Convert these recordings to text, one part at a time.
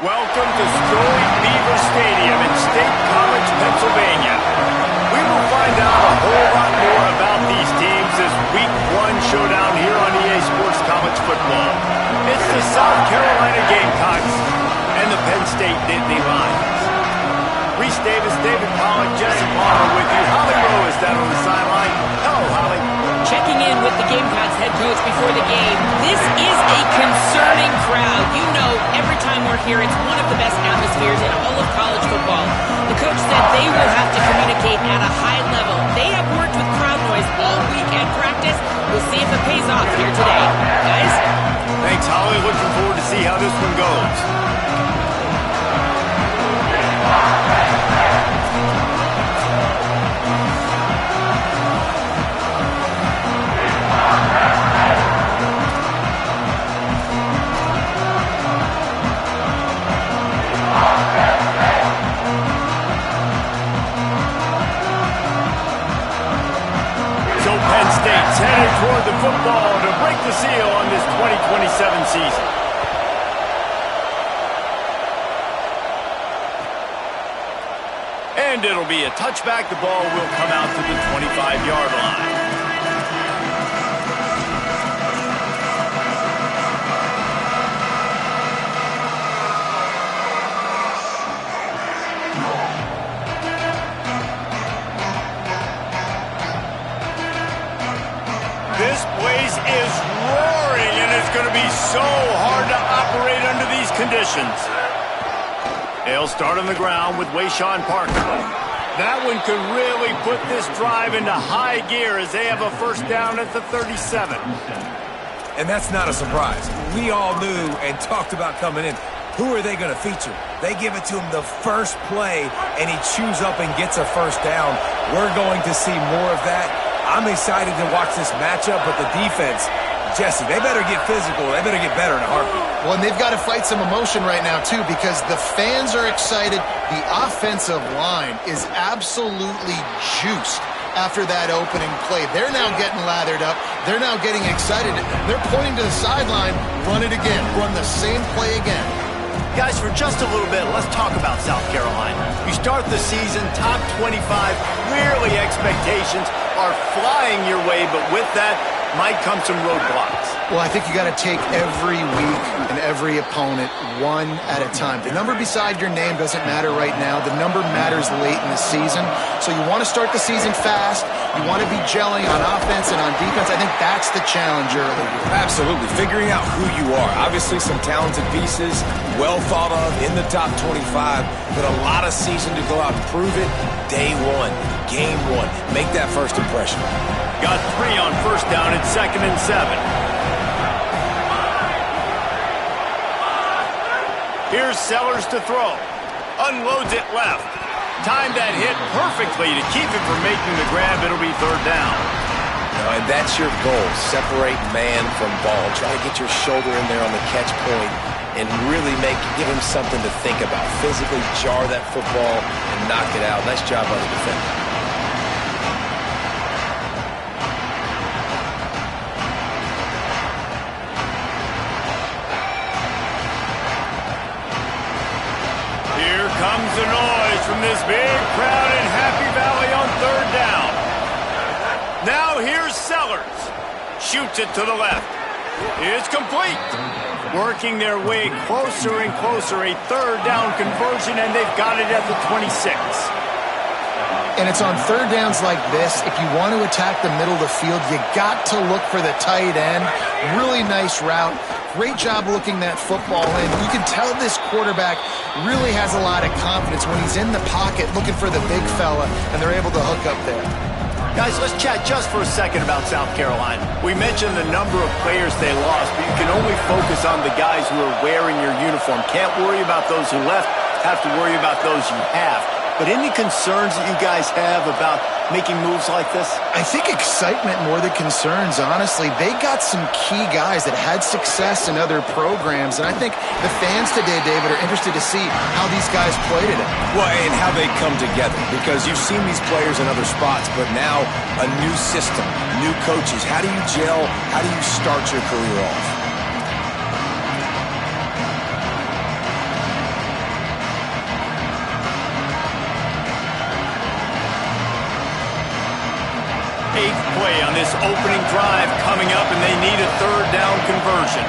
Welcome to storied Beaver Stadium in State College, Pennsylvania. We will find out a whole lot more about these teams as Week 1 showdown here on EA Sports College Football. It's the South Carolina Gamecocks and the Penn State Nittany Lions. Reese Davis, David Pollack, Jesse Palmer with you. Holly Rowe is down on the sideline. Hello, Holly. Checking in with the Gamecocks head coach before the game. This is a concerning crowd. You know, every time we're here, it's one of the best atmospheres in all of college football. The coach said they will have to communicate at a high level. They have worked with crowd noise all week at practice. We'll see if it pays off here today. Guys? Thanks, Holly. Looking forward to see how this one goes. Headed toward the football to break the seal on this 2027 season. And it'll be a touchback. The ball will come out to the 25-yard line. This place is roaring, and it's going to be so hard to operate under these conditions. They'll start on the ground with Wayshawn Parker. That one could really put this drive into high gear as they have a first down at the 37. And that's not a surprise. We all knew and talked about coming in. Who are they going to feature? They give it to him the first play, and he chews up and gets a first down. We're going to see more of that. I'm excited to watch this matchup, but the defense, Jesse, they better get physical. They better get better in a heartbeat. Well, and they've got to fight some emotion right now, too, because the fans are excited. The offensive line is absolutely juiced after that opening play. They're now getting lathered up. They're now getting excited. They're pointing to the sideline. Run it again. Run the same play again. Guys, for just a little bit, let's talk about South Carolina. You start the season top 25, clearly expectations are flying your way, but with that might come some roadblocks. Well, I think you got to take every week and every opponent one at a time. The number beside your name doesn't matter right now. The number matters late in the season. So you want to start the season fast. You want to be gelling on offense and on defense. I think that's the challenge early. Absolutely. Figuring out who you are. Obviously some talented pieces, well thought of in the top 25, but a lot of season to go out and prove it. Day one, game one. Make that first impression. Got 3 on first down at 2nd and 7. Here's Sellers to throw. Unloads it left. Timed that hit perfectly to keep it from making the grab. It'll be 3rd down. And that's your goal. Separate man from ball. Try to get your shoulder in there on the catch point and really give him something to think about. Physically jar that football and knock it out. Nice job by the defender. Comes the noise from this big crowd in Happy Valley on 3rd down. Now here's Sellers. Shoots it to the left. It's complete. Working their way closer and closer. A 3rd down conversion, and they've got it at the 26. And it's on 3rd downs like this. If you want to attack the middle of the field, you got to look for the tight end. Really nice route. Great job looking that football in. You can tell this quarterback really has a lot of confidence when he's in the pocket looking for the big fella, and they're able to hook up there. Guys, let's chat just for a second about South Carolina. We mentioned the number of players they lost, but you can only focus on the guys who are wearing your uniform. Can't worry about those who left, have to worry about those you have. But any concerns that you guys have about making moves like this? I think excitement more than concerns, honestly. They got some key guys that had success in other programs, and I think the fans today, David, are interested to see how these guys play today. Well, and how they come together, because you've seen these players in other spots, but now a new system, new coaches. How do you gel? How do you start your career off? 8th play on this opening drive coming up, and they need a third down conversion.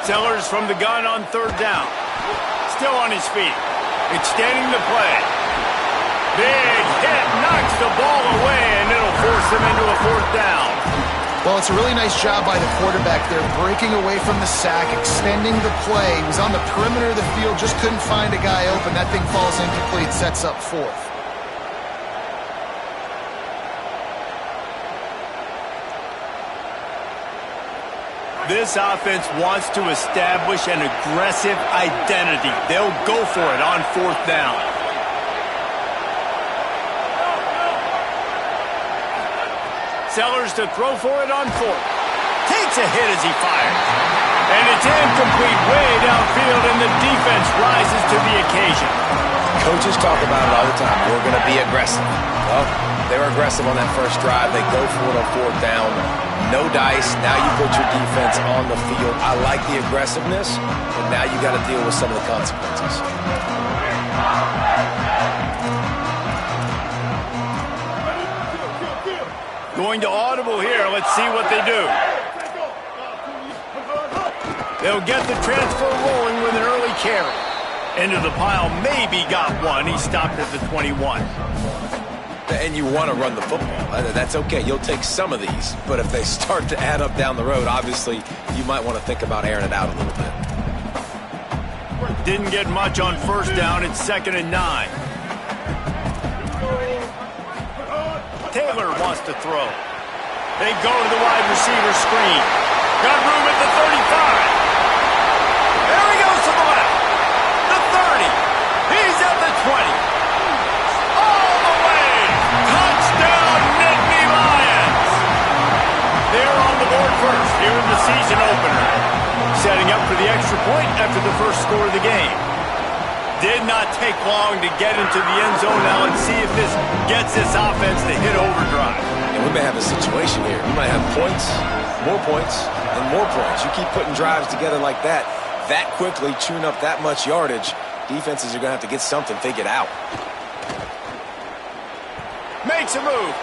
Sellers from the gun on third down. Still on his feet. Extending the play. Big hit, knocks the ball away, and it'll force him into a fourth down. Well, it's a really nice job by the quarterback there, breaking away from the sack, extending the play. He was on the perimeter of the field, just couldn't find a guy open. That thing falls incomplete, sets up fourth. This offense wants to establish an aggressive identity. They'll go for it on fourth down. Sellers to throw for it on fourth. Takes a hit as he fires. And it's incomplete way downfield, and the defense rises to the occasion. Coaches talk about it all the time. We're going to be aggressive. Well, they were aggressive on that first drive. They go for it on fourth down. No dice. Now you put your defense on the field. I like the aggressiveness, but now you got to deal with some of the consequences. Going to audible here. Let's see what they do. They'll get the transfer rolling with an early carry. Into the pile, maybe got one. He stopped at the 21. And you want to run the football. That's okay. You'll take some of these. But if they start to add up down the road, obviously, you might want to think about airing it out a little bit. Didn't get much on first down. It's 2nd and 9. Taylor wants to throw. They go to the wide receiver screen. Got room at the 35. There he goes to the left. The 30. He's at the 20. All the way. Touchdown, Nittany Lions. They're on the board first here in the season opener. Setting up for the extra point after the first score of the game. Did not take long to get into the end zone. Now let's see if this gets this offense to hit overdrive. And we may have a situation here. We might have points, and more points. You keep putting drives together like that quickly, chewing up that much yardage, defenses are going to have to get something figured out. Makes a move.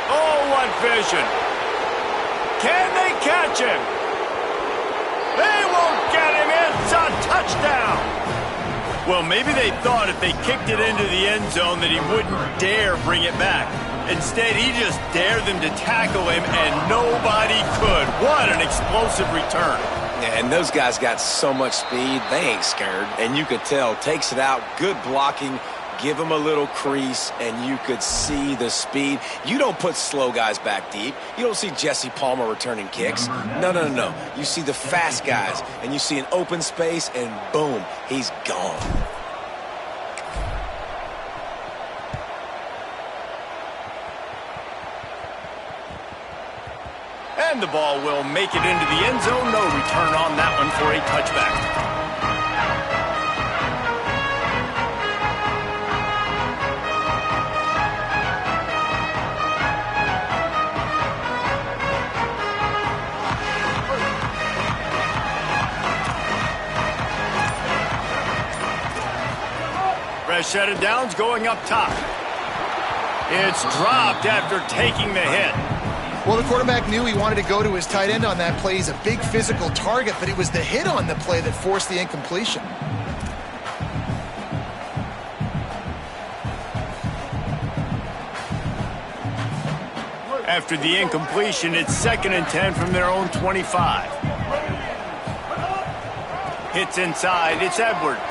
Oh, what vision. Can they catch him? They won't get him. It's a touchdown. Well, maybe they thought if they kicked it into the end zone that he wouldn't dare bring it back. Instead, he just dared them to tackle him, and nobody could. What an explosive return. Yeah, and those guys got so much speed, they ain't scared. And you could tell, takes it out, good blocking, give him a little crease, and you could see the speed. You don't put slow guys back deep. You don't see Jesse Palmer returning kicks. No. You see the fast guys, and you see an open space, and boom, he's gone. And the ball will make it into the end zone. No return on that one for a touchback. Fresh set of downs going up top. It's dropped after taking the hit. Well, the quarterback knew he wanted to go to his tight end on that play. He's a big physical target, but it was the hit on the play that forced the incompletion. After the incompletion, it's 2nd and 10 from their own 25. Hits inside. It's Edwards.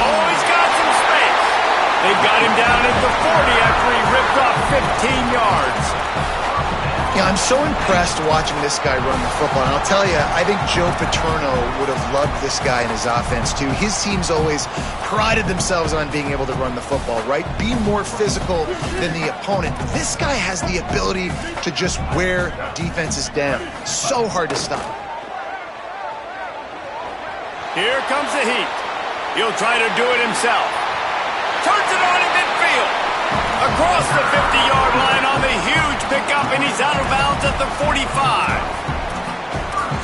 Oh, he's got some space. They've got him down at the 40 after he ripped off 15 yards. Yeah, I'm so impressed watching this guy run the football. And I'll tell you, I think Joe Paterno would have loved this guy in his offense, too. His teams always prided themselves on being able to run the football, right? Be more physical than the opponent. This guy has the ability to just wear defenses down. So hard to stop. Here comes the heat. He'll try to do it himself. Turns it on in midfield. Across the 50-yard line on the huge pickup, and he's out of bounds at the 45.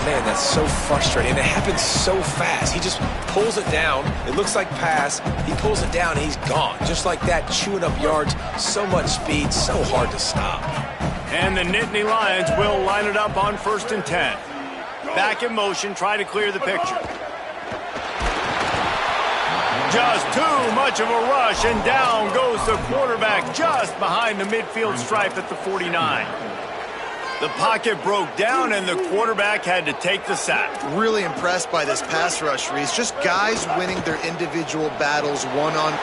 Man, that's so frustrating. And it happens so fast. He just pulls it down. It looks like pass. He pulls it down, and he's gone. Just like that, chewing up yards. So much speed, so hard to stop. And the Nittany Lions will line it up on 1st and 10. Back in motion, try to clear the picture. Just too much of a rush, and down goes the quarterback just behind the midfield stripe at the 49. The pocket broke down, and the quarterback had to take the sack. Really impressed by this pass rush, Reese. Just guys winning their individual battles one-on.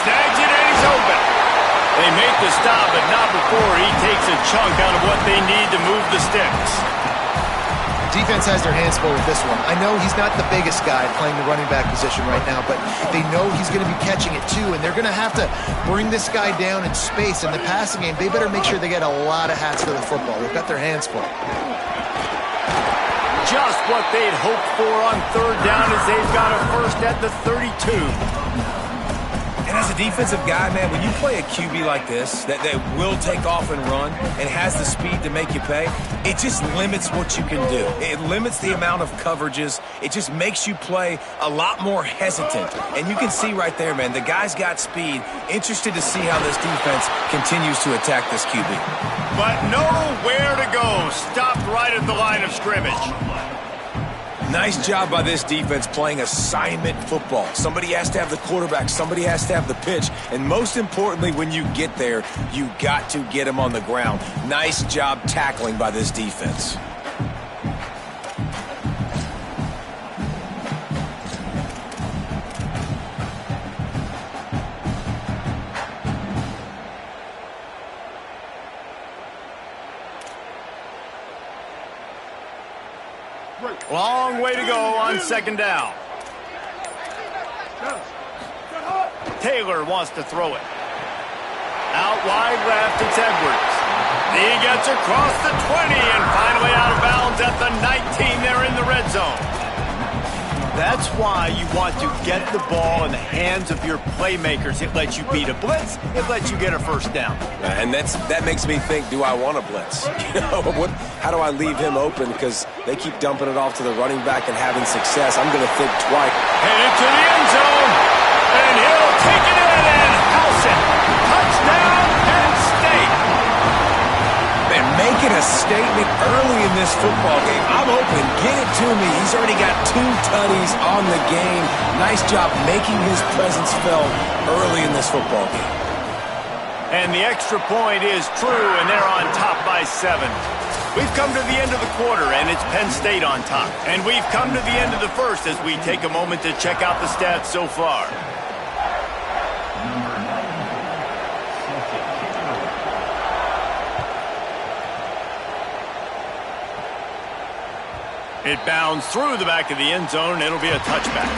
Snags it, and he's open. They make the stop, but not before he takes a chunk out of what they need to move the sticks. Defense has their hands full with this one. I know he's not the biggest guy playing the running back position right now, but they know he's going to be catching it too, and they're going to have to bring this guy down in space. In the passing game, they better make sure they get a lot of hats for the football. They've got their hands full. Just what they'd hoped for on 3rd down as they've got a first at the 32. And as a defensive guy, man, when you play a QB like this, that will take off and run and has the speed to make you pay, it just limits what you can do. It limits the amount of coverages. It just makes you play a lot more hesitant. And you can see right there, man, the guy's got speed. Interested to see how this defense continues to attack this QB. But nowhere to go. Stopped right at the line of scrimmage. Nice job by this defense playing assignment football. Somebody has to have the quarterback. Somebody has to have the pitch. And most importantly, when you get there, you got to get him on the ground. Nice job tackling by this defense. Long way to go on 2nd down. Taylor wants to throw it. Out wide left, it's Edwards. He gets across the 20 and finally out of bounds at the 19 there in the red zone. That's why you want to get the ball in the hands of your playmakers. It lets you beat a blitz. It lets you get a first down. And that makes me think, do I want to blitz? How do I leave him open? Because they keep dumping it off to the running back and having success. I'm going to think twice. Headed to the end zone. And he'll take it in and house it. Touchdown, Penn State. Man, making a statement early in this football game. I'm open. Get it to me. He's already got 2 tutties on the game. Nice job making his presence felt early in this football game. And the extra point is true, and they're on top by 7. We've come to the end of the quarter, and it's Penn State on top. And we've come to the end of the first as we take a moment to check out the stats so far. It bounds through the back of the end zone. It'll be a touchback.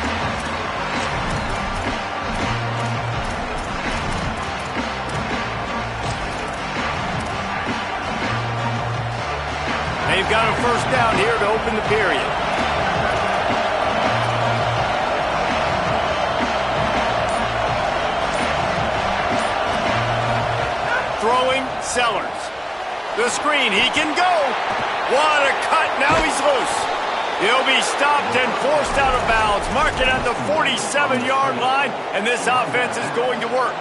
They've got a first down here to open the period. Throwing, Sellers. The screen, he can go. What a cut, now he's loose. He'll be stopped and forced out of bounds. Mark it at the 47-yard line, and this offense is going to work.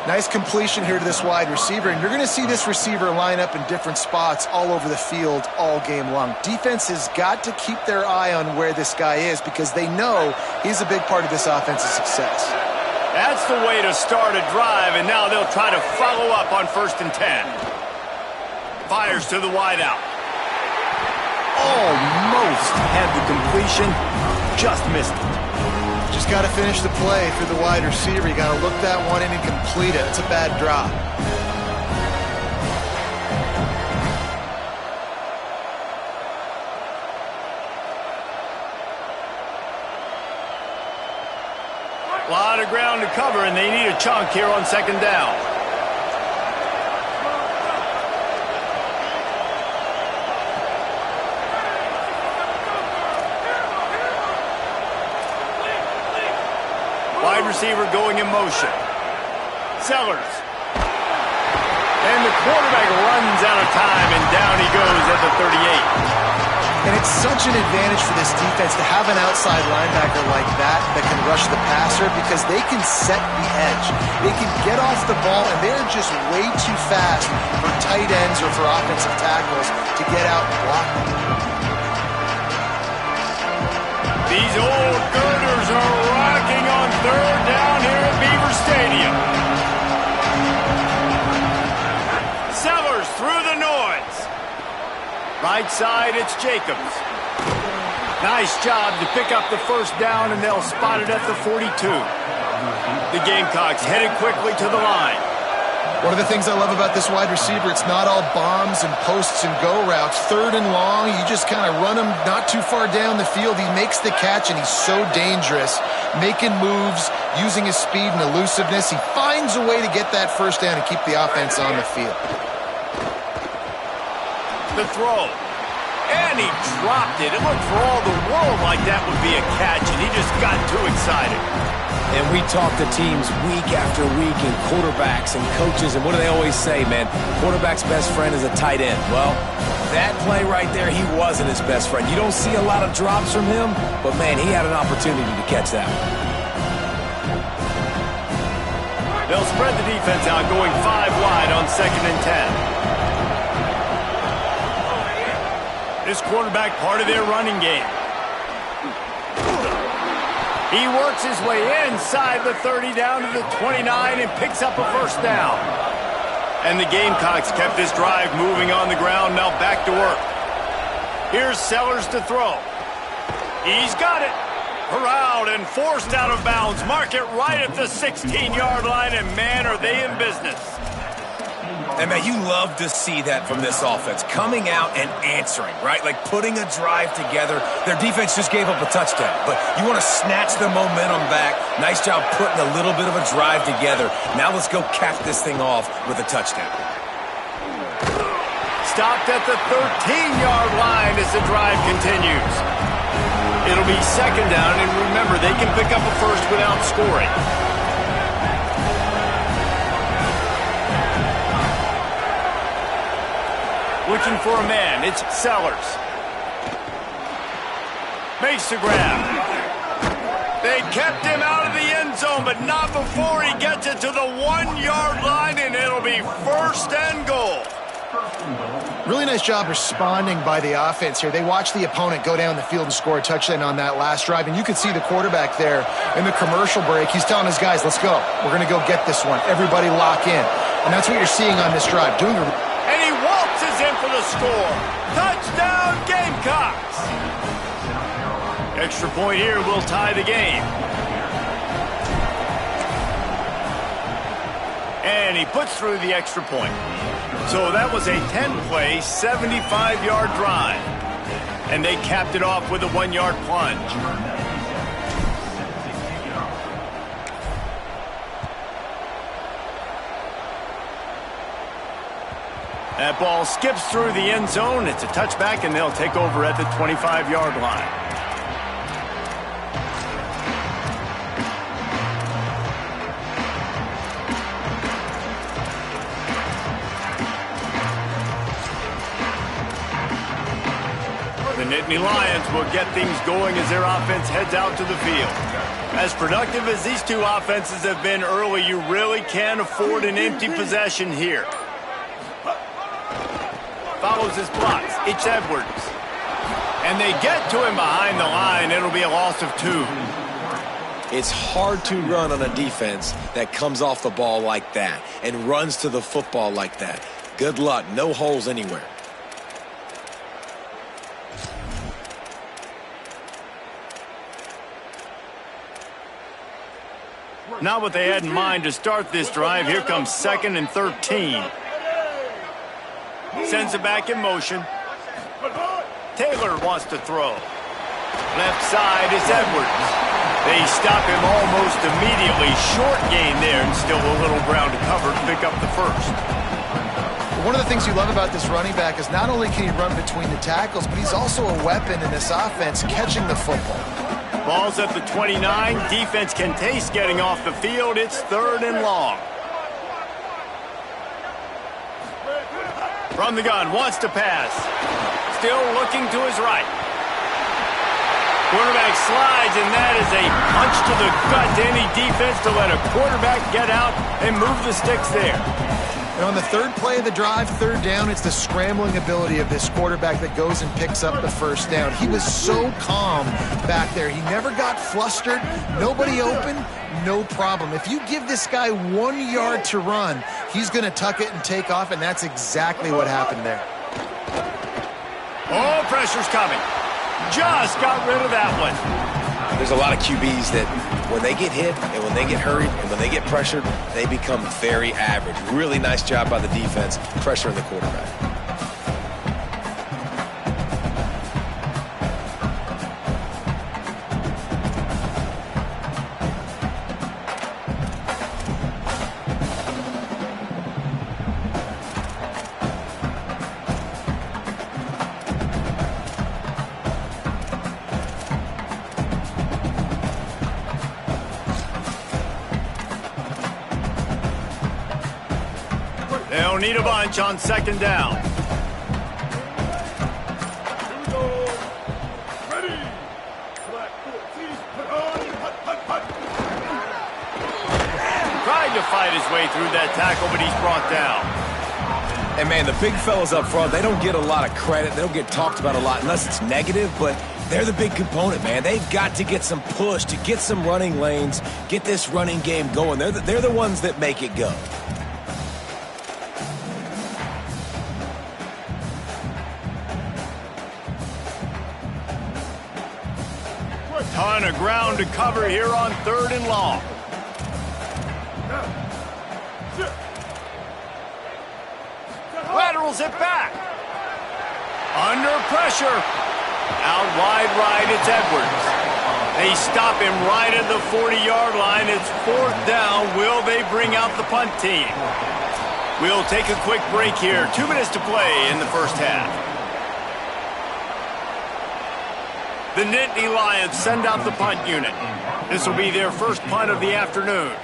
Nice completion here to this wide receiver, and you're going to see this receiver line up in different spots all over the field all game long. Defense has got to keep their eye on where this guy is because they know he's a big part of this offense's success. That's the way to start a drive, and now they'll try to follow up on 1st and 10. Fires to the wideout. Almost had the completion, just missed it. Just got to finish the play through the wide receiver. You got to look that one in and complete it. It's a bad drop. A lot of ground to cover, and they need a chunk here on 2nd down. Wide receiver going in motion. Sellers. And the quarterback runs out of time, and down he goes at the 38. And it's such an advantage for this defense to have an outside linebacker like that can rush the passer because they can set the edge. They can get off the ball, and they're just way too fast for tight ends or for offensive tackles to get out and block them. These old girders are rocking on third down here at Beaver Stadium. Sellers through the noise. Right side, it's Jacobs. Nice job to pick up the first down, and they'll spot it at the 42. The Gamecocks headed quickly to the line. One of the things I love about this wide receiver, it's not all bombs and posts and go routes. Third and long, you just kind of run him not too far down the field. He makes the catch, and he's so dangerous, making moves, using his speed and elusiveness. He finds a way to get that first down and keep the offense on the field. The throw. And he dropped it. It looked for all the world like that would be a catch, and he just got too excited. And we talk to teams week after week and quarterbacks and coaches, and what do they always say, man? Quarterback's best friend is a tight end. Well, that play right there, he wasn't his best friend. You don't see a lot of drops from him, but, man, he had an opportunity to catch that one. They'll spread the defense out, going 5 wide on 2nd and 10. This quarterback part of their running game. He works his way inside the 30 down to the 29 and picks up a first down. And the Gamecocks kept this drive moving on the ground, now back to work. Here's Sellers to throw. He's got it. Corralled and forced out of bounds. Mark it right at the 16-yard line, and man, are they in business. And, man, you love to see that from this offense, coming out and answering, right? Like putting a drive together. Their defense just gave up a touchdown, but you want to snatch the momentum back. Nice job putting a little bit of a drive together. Now let's go cap this thing off with a touchdown. Stopped at the 13-yard line as the drive continues. It'll be 2nd down, and remember, they can pick up a first without scoring. Looking for a man, it's Sellers. Makes the grab. They kept him out of the end zone, but not before he gets it to the 1-yard line, and it'll be 1st and goal. Really nice job responding by the offense here. They watched the opponent go down the field and score a touchdown on that last drive, and you could see the quarterback there in the commercial break. He's telling his guys, let's go. We're going to go get this one. Everybody lock in. And that's what you're seeing on this drive. And he waltzes in for the score. Touchdown, Gamecocks. Extra point here will tie the game. And he puts through the extra point. So that was a 10-play, 75-yard drive. And they capped it off with a 1-yard plunge. That ball skips through the end zone. It's a touchback, and they'll take over at the 25-yard line. The Nittany Lions will get things going as their offense heads out to the field. As productive as these two offenses have been early, you really can't afford an empty possession here. Follows his blocks. It's Edwards. And they get to him behind the line. It'll be a loss of 2. It's hard to run on a defense that comes off the ball like that and runs to the football like that. Good luck. No holes anywhere. Not what they had in mind to start this drive. Here comes 2nd and 13. Sends it back in motion. Taylor wants to throw. Left side is Edwards. They stop him almost immediately. Short gain there, and still a little ground to cover to pick up the first. One of the things you love about this running back is not only can he run between the tackles, but he's also a weapon in this offense catching the football. Ball's at the 29. Defense can taste getting off the field. It's 3rd and long. From the gun, wants to pass. still looking to his right. Quarterback slides, and that is a punch to the gut to any defense to let a quarterback get out and move the sticks there. And on the third play of the drive, third down, it's the scrambling ability of this quarterback that goes and picks up the first down. He was so calm back there. He never got flustered. Nobody open, no problem. If you give this guy 1 yard to run, he's going to tuck it and take off, and that's exactly what happened there. Oh, pressure's coming. Just got rid of that one. There's a lot of QBs that when they get hit and when they get hurried and when they get pressured, they become very average. Really nice job by the defense pressuring the quarterback. They'll need a bunch on second down. Tried to fight his way through that tackle, but he's brought down. And, man, the big fellas up front, they don't get a lot of credit. They don't get talked about a lot unless it's negative, but they're the big component, man. They've got to get some push, to get some running lanes, get this running game going. They're the ones that make it go. Ton of ground to cover here on third and long. Laterals it back. Under pressure. Out wide right, it's Edwards. They stop him right at the 40-yard line. It's fourth down. Will they bring out the punt team? We'll take a quick break here. 2 minutes to play in the first half. The Nittany Lions send out the punt unit. This will be their first punt of the afternoon.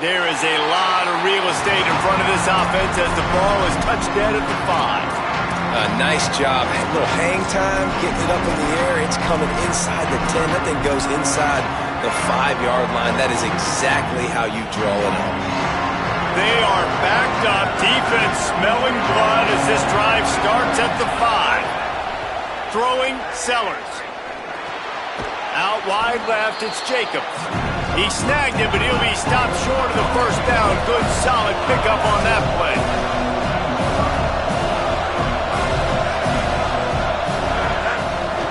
There is a lot of real estate in front of this offense as the ball is touched dead at the 5. Nice job. A little hang time, getting it up in the air. It's coming inside the 10. That thing goes inside the 5-yard line. That is exactly how you draw it up. They are backed up. Defense smelling blood as this drive starts at the 5. Throwing Sellers. Out wide left, it's Jacobs. He snagged it, but he'll be stopped short of the first down. Good, solid pickup on that play.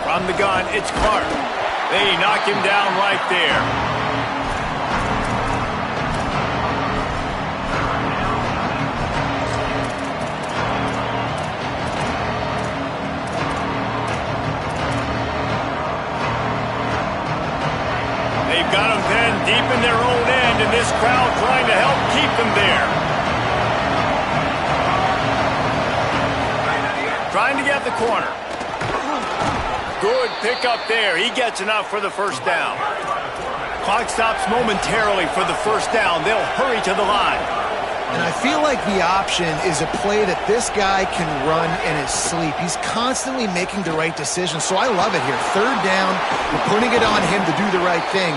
From the gun, it's Clark. They knock him down right there. Got them pinned deep in their own end, and this crowd trying to help keep them there. Trying to get the corner. Good pickup there. He gets enough for the first down. Clock stops momentarily for the first down. They'll hurry to the line. And I feel like the option is a play that this guy can run in his sleep. He's constantly making the right decision, so I love it here. Third down, we're putting it on him to do the right thing.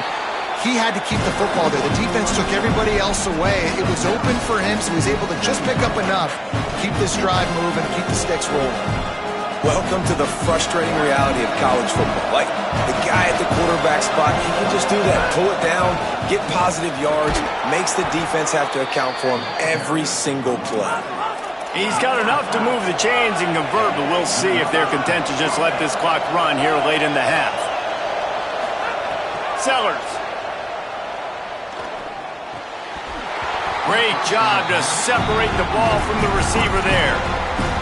He had to keep the football there. The defense took everybody else away. It was open for him, so he was able to just pick up enough, keep this drive moving, keep the sticks rolling. Welcome to the frustrating reality of college football. Like, the guy at the quarterback spot, he can just do that. Pull it down, get positive yards, makes the defense have to account for him every single play. He's got enough to move the chains and convert, but we'll see if they're content to just let this clock run here late in the half. Sellers. Great job to separate the ball from the receiver there.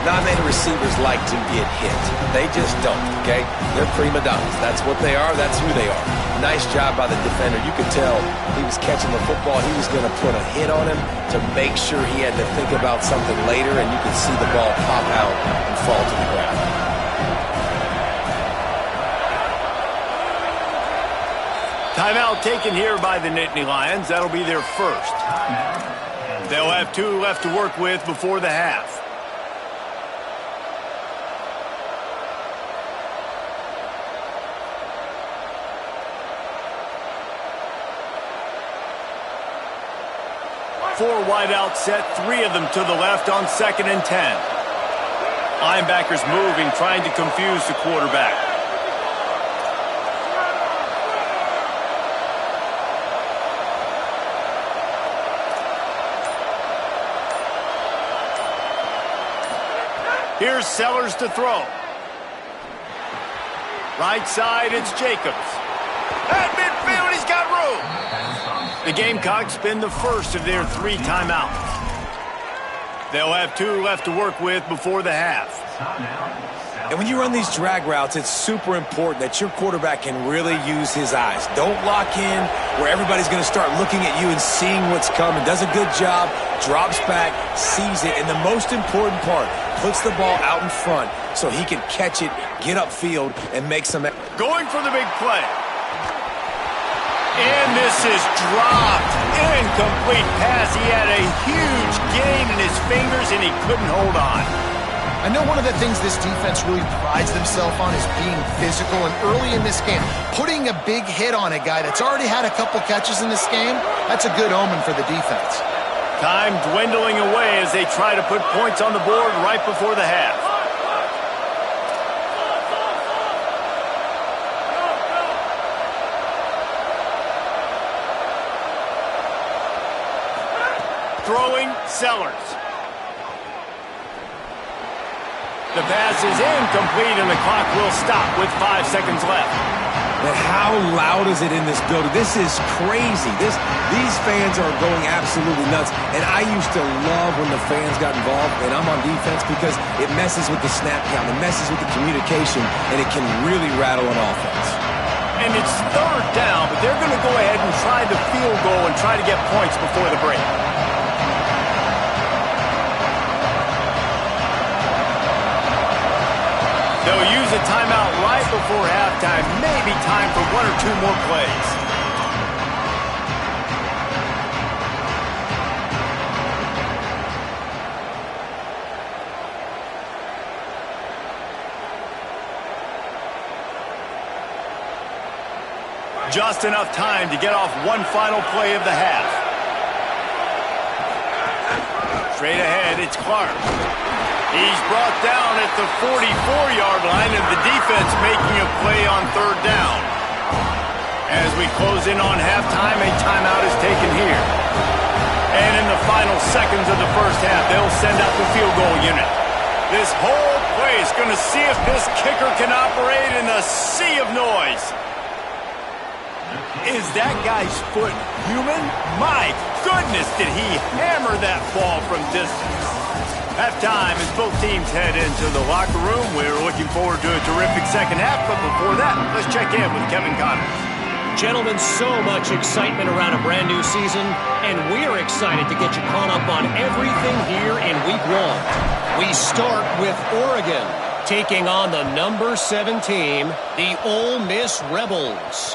Not many receivers like to get hit. They just don't, okay? They're prima donnas. That's what they are. That's who they are. Nice job by the defender. You could tell he was catching the football. He was going to put a hit on him to make sure he had to think about something later, and you could see the ball pop out and fall to the ground. Timeout taken here by the Nittany Lions. That'll be their first. They'll have 2 left to work with before the half. Four wide out set, 3 of them to the left on 2nd and 10. Linebackers moving, trying to confuse the quarterback. Here's Sellers to throw. Right side, it's Jacobs. At midfield, he's got room. The Gamecocks spend the first of their 3 timeouts. They'll have 2 left to work with before the half. And when you run these drag routes, it's super important that your quarterback can really use his eyes. Don't lock in where everybody's going to start looking at you and seeing what's coming. Does a good job, drops back, sees it, and the most important part, puts the ball out in front so he can catch it, get upfield, and make some... Going for the big play. And this is dropped. Incomplete pass. He had a huge gain in his fingers, and he couldn't hold on. I know one of the things this defense really prides themselves on is being physical, and early in this game, putting a big hit on a guy that's already had a couple catches in this game, that's a good omen for the defense. Time dwindling away as they try to put points on the board right before the half. Throwing, Sellers. The pass is incomplete, and the clock will stop with 5 seconds left. But how loud is it in this building? This is crazy. These fans are going absolutely nuts. And I used to love when the fans got involved, and I'm on defense, because it messes with the snap count, it messes with the communication, and it can really rattle an offense. And it's 3rd down, but they're going to go ahead and try the field goal and try to get points before the break. They'll use a timeout right before halftime. Maybe time for 1 or 2 more plays. Just enough time to get off one final play of the half. Straight ahead, it's Clark. He's brought down at the 44-yard line, and the defense making a play on 3rd down. As we close in on halftime, a timeout is taken here. And in the final seconds of the first half, they'll send out the field goal unit. This whole play is going to see if this kicker can operate in a sea of noise. Is that guy's foot human? My goodness, did he hammer that ball from distance. Halftime as both teams head into the locker room. We're looking forward to a terrific second half, but before that, let's check in with Kevin Connors. Gentlemen, so much excitement around a brand new season, and we're excited to get you caught up on everything here in Week 1. We start with Oregon, taking on the number 7 team, the Ole Miss Rebels.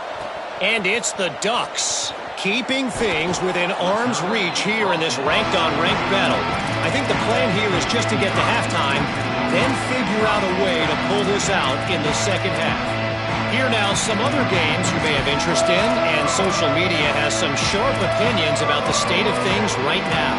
And it's the Ducks, keeping things within arm's reach here in this ranked-on-ranked battle. I think the plan here is just to get to halftime, then figure out a way to pull this out in the second half. Here now, some other games you may have interest in, and social media has some sharp opinions about the state of things right now.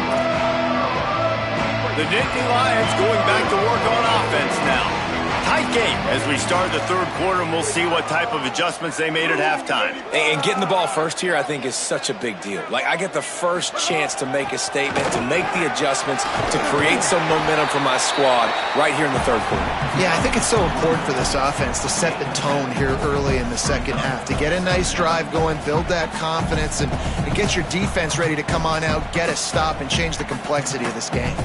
The Nittany Lions going back to work on offense now. Tight game as we start the 3rd quarter, and we'll see what type of adjustments they made at halftime. And getting the ball first here, I think, is such a big deal. Like, I get the first chance to make a statement, to make the adjustments, to create some momentum for my squad right here in the 3rd quarter. Yeah, I think it's so important for this offense to set the tone here early in the second half, to get a nice drive going, build that confidence, and get your defense ready to come on out, get a stop, and change the complexity of this game.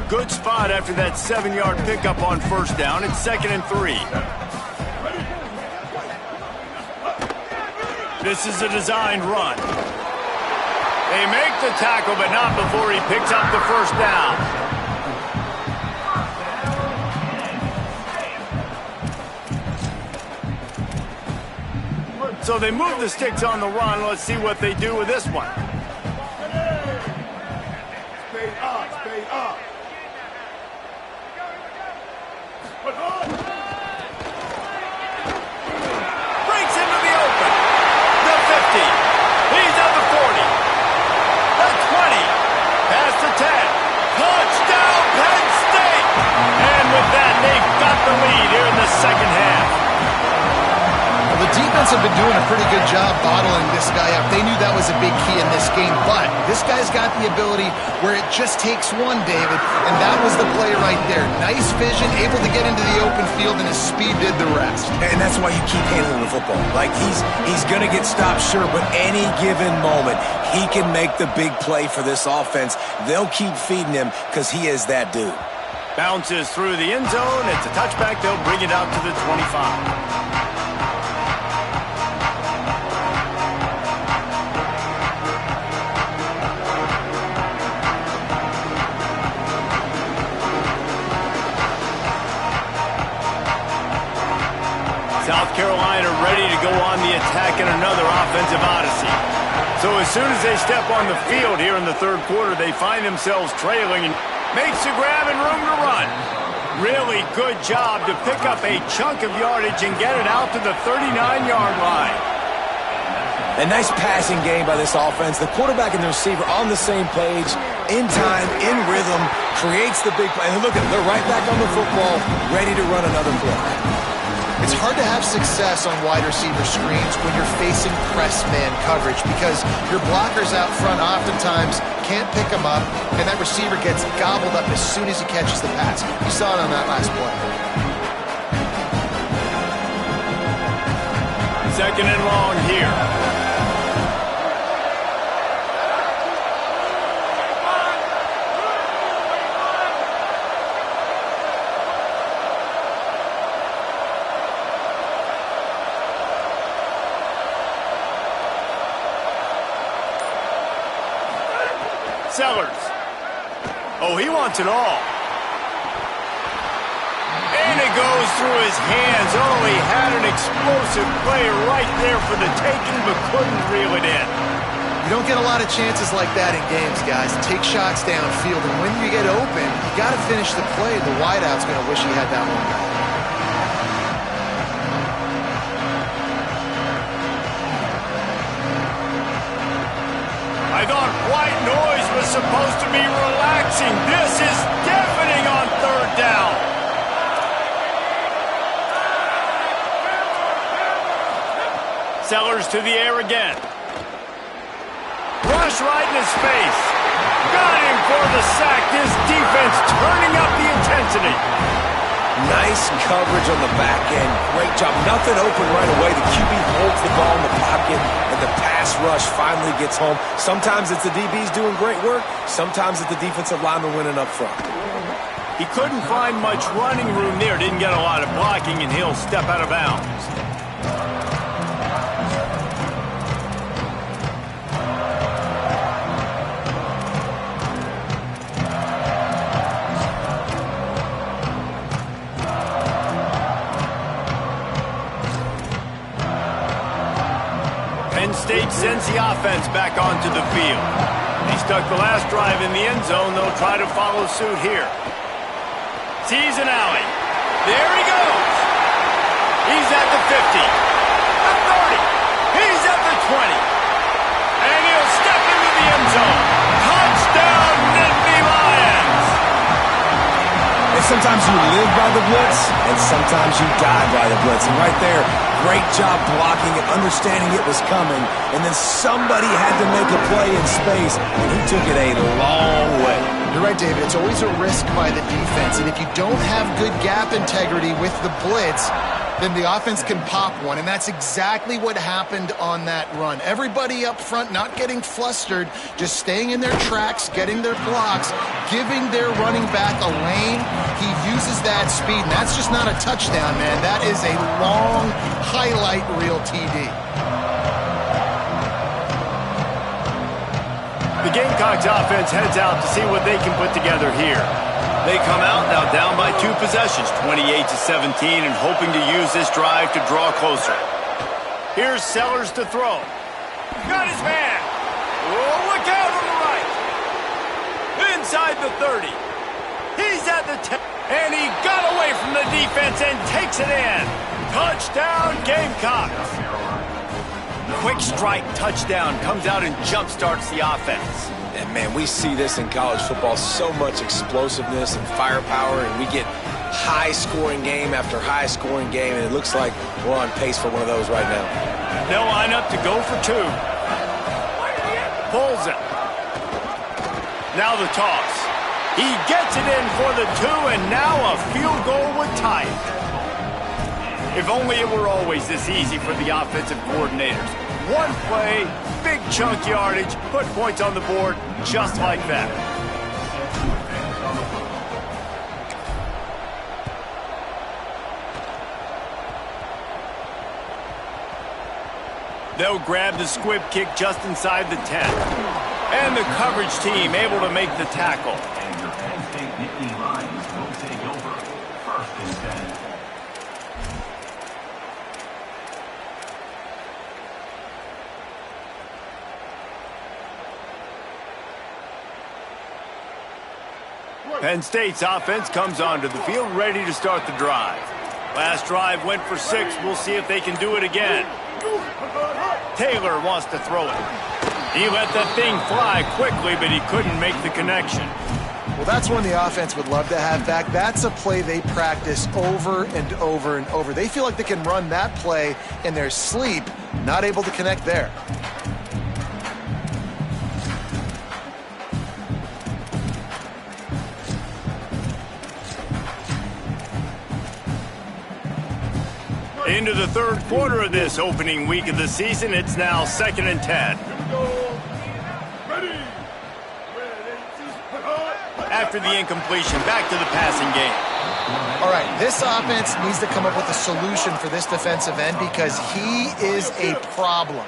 Good spot after that 7-yard pickup on 1st down. It's 2nd and 3. This is a designed run. They make the tackle, but not before he picks up the first down. So they move the sticks on the run. Let's see what they do with this one. Stay up, stay up. Breaks into the open. The 50. He's at the 40. The 20. Past the 10. Touchdown, Penn State. And with that, they've got the lead here in the second half. Well, the defense have been doing a pretty good job bottling this guy up. They knew that was a big key in this game, but this guy's got the ability where it just takes one, David, and that was the play right there. Nice vision, able to get into the open field, and his speed did the rest. And that's why you keep handling the football. Like, he's going to get stopped, sure, but any given moment, he can make the big play for this offense. They'll keep feeding him because he is that dude. Bounces through the end zone. It's a touchback. They'll bring it out to the 25. South Carolina ready to go on the attack in another offensive odyssey. So as soon as they step on the field here in the third quarter, they find themselves trailing and makes a grab and room to run. Really good job to pick up a chunk of yardage and get it out to the 39-yard line. A nice passing game by this offense. The quarterback and the receiver on the same page, in time, in rhythm, creates the big play. And look at it, they're right back on the football, ready to run another play. It's hard to have success on wide receiver screens when you're facing press man coverage because your blockers out front oftentimes can't pick them up, and that receiver gets gobbled up as soon as he catches the pass. You saw it on that last play. Second and long here. Sellers. Oh, he wants it all. And it goes through his hands. Oh, he had an explosive play right there for the taking, but couldn't reel it in. You don't get a lot of chances like that in games, guys. Take shots downfield, and when you get open, you got to finish the play. The wideout's going to wish he had that one back. I thought white noise was supposed to be relaxing. This is deafening on third down. Sellers to the air again. Rush right in his face. Got him for the sack. This defense turning up the intensity. Nice coverage on the back end. Great job. Nothing open right away. The QB holds the ball in the pocket, and the pass rush finally gets home. Sometimes it's the DBs doing great work. Sometimes it's the defensive lineman winning up front. He couldn't find much running room there. Didn't get a lot of blocking, and he'll step out of bounds. Penn State sends the offense back onto the field. They stuck the last drive in the end zone. They'll try to follow suit here. Sees an alley. There he goes. He's at the 50. The 30. He's at the 20. And he'll step into the end zone. Touchdown, Nittany Lions. And sometimes you live by the blitz, and sometimes you die by the blitz. And right there, great job blocking it, understanding it was coming, and then somebody had to make a play in space, and he took it a long way. You're right, David. It's always a risk by the defense, and if you don't have good gap integrity with the blitz, then the offense can pop one, and that's exactly what happened on that run. Everybody up front not getting flustered, just staying in their tracks, getting their blocks, giving their running back a lane. He uses that speed, and that's just not a touchdown, man. That is a long highlight reel TD. The Gamecocks offense heads out to see what they can put together here. They come out now down by 2 possessions, 28-17, and hoping to use this drive to draw closer. Here's Sellers to throw. Got his man. Oh, look out on the right. Inside the 30. He's at the 10. And he got away from the defense and takes it in. Touchdown, Gamecocks. Quick strike touchdown comes out and jump-starts the offense. And, man, we see this in college football, so much explosiveness and firepower, and we get high-scoring game after high-scoring game, and it looks like we're on pace for one of those right now. They'll line up to go for 2. Pulls it. Now the toss. He gets it in for the 2, and now a field goal would tie it. If only it were always this easy for the offensive coordinators. One play, big chunk yardage, put points on the board just like that. They'll grab the squib kick just inside the 10. And the coverage team able to make the tackle. And your Penn State Nittany Lions will take over. 1st and 10. Penn State's offense comes onto the field ready to start the drive. Last drive went for 6. We'll see if they can do it again. Taylor wants to throw it. He let that thing fly quickly, but he couldn't make the connection. Well, that's one the offense would love to have back. That's a play they practice over and over and over. They feel like they can run that play in their sleep, not able to connect there. Into the 3rd quarter of this opening week of the season, it's now 2nd and 10. After the incompletion, back to the passing game. All right, this offense needs to come up with a solution for this defensive end because he is a problem.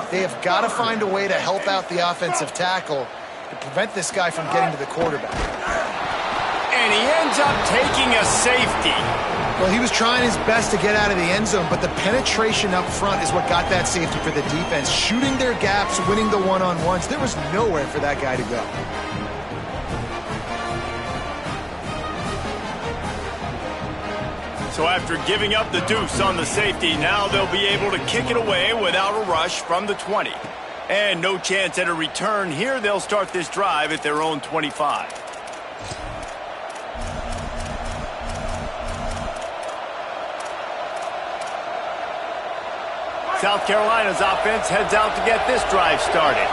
They have got to find a way to help out the offensive tackle to prevent this guy from getting to the quarterback. And he ends up taking a safety. Well, he was trying his best to get out of the end zone, but the penetration up front is what got that safety for the defense. Shooting their gaps, winning the one-on-ones. There was nowhere for that guy to go. So after giving up the deuce on the safety, now they'll be able to kick it away without a rush from the 20. And no chance at a return here. They'll start this drive at their own 25. South Carolina's offense heads out to get this drive started.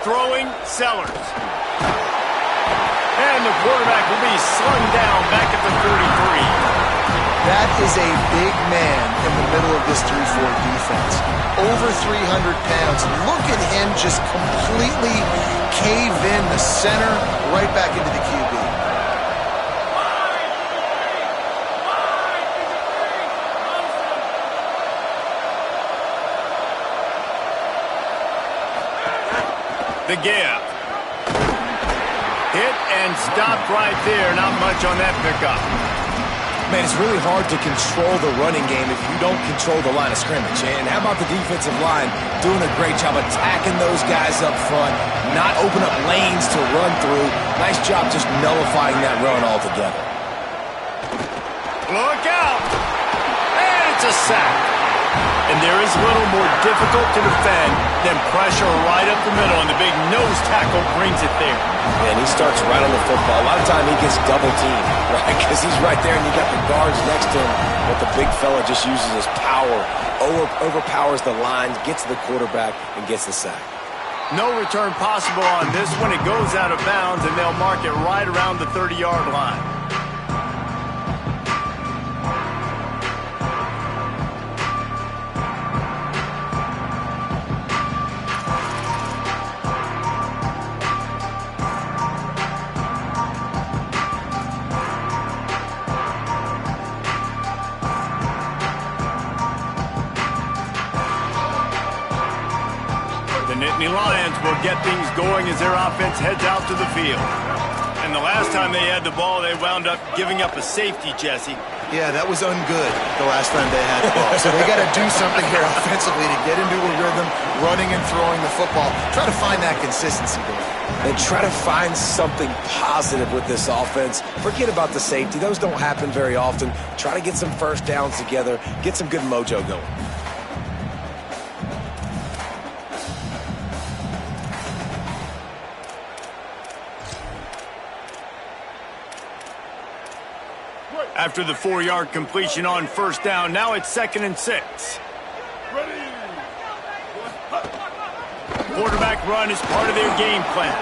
Throwing, Sellers. And the quarterback will be slung down back at the 33. That is a big man in the middle of this 3-4 defense. Over 300 pounds. Look at him just completely cave in the center, right back into the QB. The give. Hit and stopped right there. Not much on that pickup. Man, it's really hard to control the running game if you don't control the line of scrimmage. And how about the defensive line doing a great job attacking those guys up front, not open up lanes to run through. Nice job just nullifying that run altogether. Look out! And it's a sack. And there is little more difficult to defend than pressure right up the middle, and the big nose tackle brings it there. And he starts right on the football. A lot of time he gets double teamed, right? Because he's right there and you got the guards next to him. But the big fella just uses his power, overpowers the lines, gets to the quarterback, and gets the sack. No return possible on this one. It goes out of bounds, and they'll mark it right around the 30-yard line. Lions will get things going as their offense heads out to the field. And the last time they had the ball, they wound up giving up a safety, Jesse. Yeah, that was ungood the last time they had the ball. So they got to do something here offensively to get into a rhythm, running and throwing the football. Try to find that consistency, Dave. And try to find something positive with this offense. Forget about the safety. Those don't happen very often. Try to get some first downs together. Get some good mojo going. After the 4-yard completion on first down, now it's 2nd and 6. Quarterback run is part of their game plan.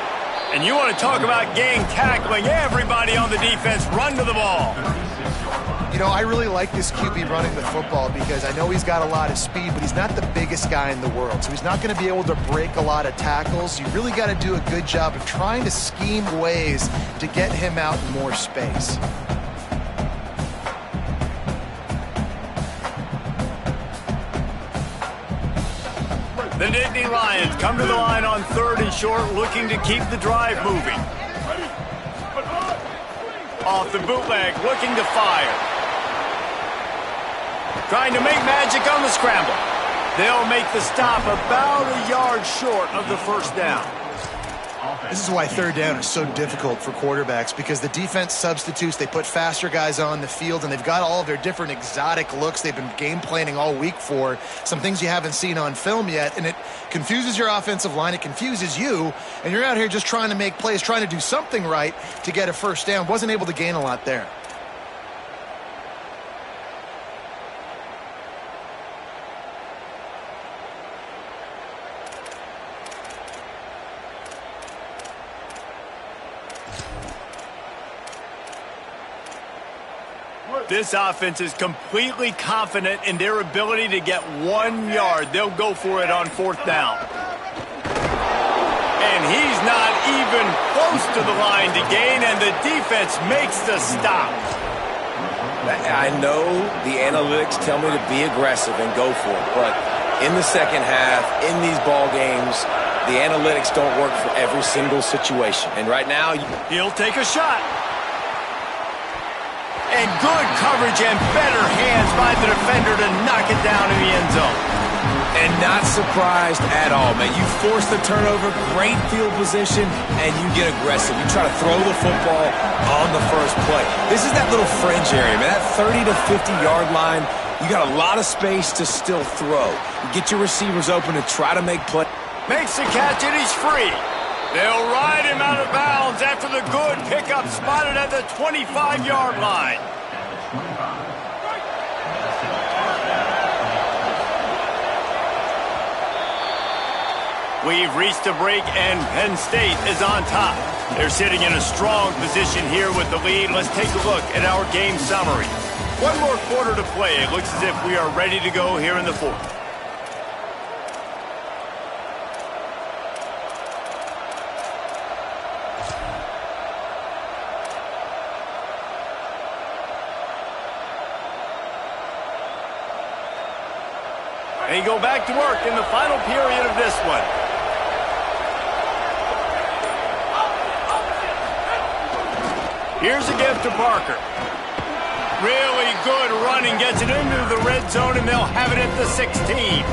And you want to talk about gang tackling. Everybody on the defense run to the ball. You know, I really like this QB running the football because I know he's got a lot of speed, but he's not the biggest guy in the world. So he's not going to be able to break a lot of tackles. You really got to do a good job of trying to scheme ways to get him out in more space. The Nittany Lions come to the line on 3rd and short, looking to keep the drive moving. Off the bootleg, looking to fire. Trying to make magic on the scramble. They'll make the stop about a yard short of the first down. This is why 3rd down is so difficult for quarterbacks, because the defense substitutes, they put faster guys on the field, and they've got all of their different exotic looks they've been game planning all week for, some things you haven't seen on film yet, and it confuses your offensive line, it confuses you, and you're out here just trying to make plays, trying to do something right to get a first down. Wasn't able to gain a lot there. This offense is completely confident in their ability to get 1 yard. They'll go for it on 4th down. And he's not even close to the line to gain, and the defense makes the stop. I know the analytics tell me to be aggressive and go for it, but in the second half, in these ball games, the analytics don't work for every single situation. And right now, he'll take a shot. And good coverage and better hands by the defender to knock it down in the end zone. And not surprised at all, man. You force the turnover, great field position, and you get aggressive. You try to throw the football on the first play. This is that little fringe area, man. That 30 to 50-yard line, you got a lot of space to still throw. You get your receivers open to try to make play. Makes the catch, and he's free. They'll ride him out of bounds after the good pickup spotted at the 25-yard line. We've reached a break, and Penn State is on top. They're sitting in a strong position here with the lead. Let's take a look at our game summary. 1 more quarter to play. It looks as if we are ready to go here in the 4th. They go back to work in the final period of this one. Here's a gift to Parker. Really good running, gets it into the red zone, and they'll have it at the 16.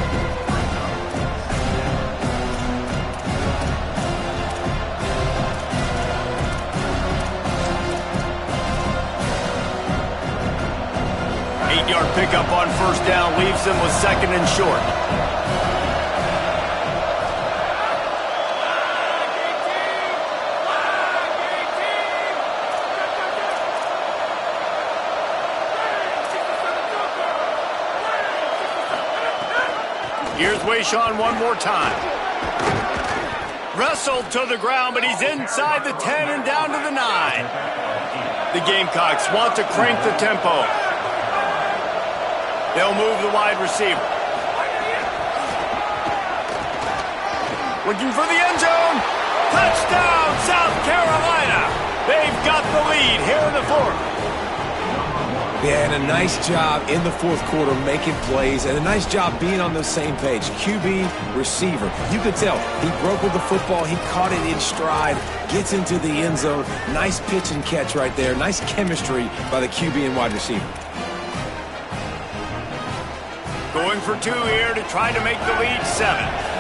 Yard pickup on first down leaves them with 2nd and short. Here's Wayshawn one more time. Wrestled to the ground, but he's inside the 10 and down to the 9. The Gamecocks want to crank the tempo. They'll move the wide receiver. Looking for the end zone. Touchdown, South Carolina. They've got the lead here in the 4th. Yeah, and a nice job in the fourth quarter making plays, and a nice job being on the same page. QB, receiver. You could tell he broke with the football. He caught it in stride, gets into the end zone. Nice pitch and catch right there. Nice chemistry by the QB and wide receiver. Going for 2 here to try to make the lead 7.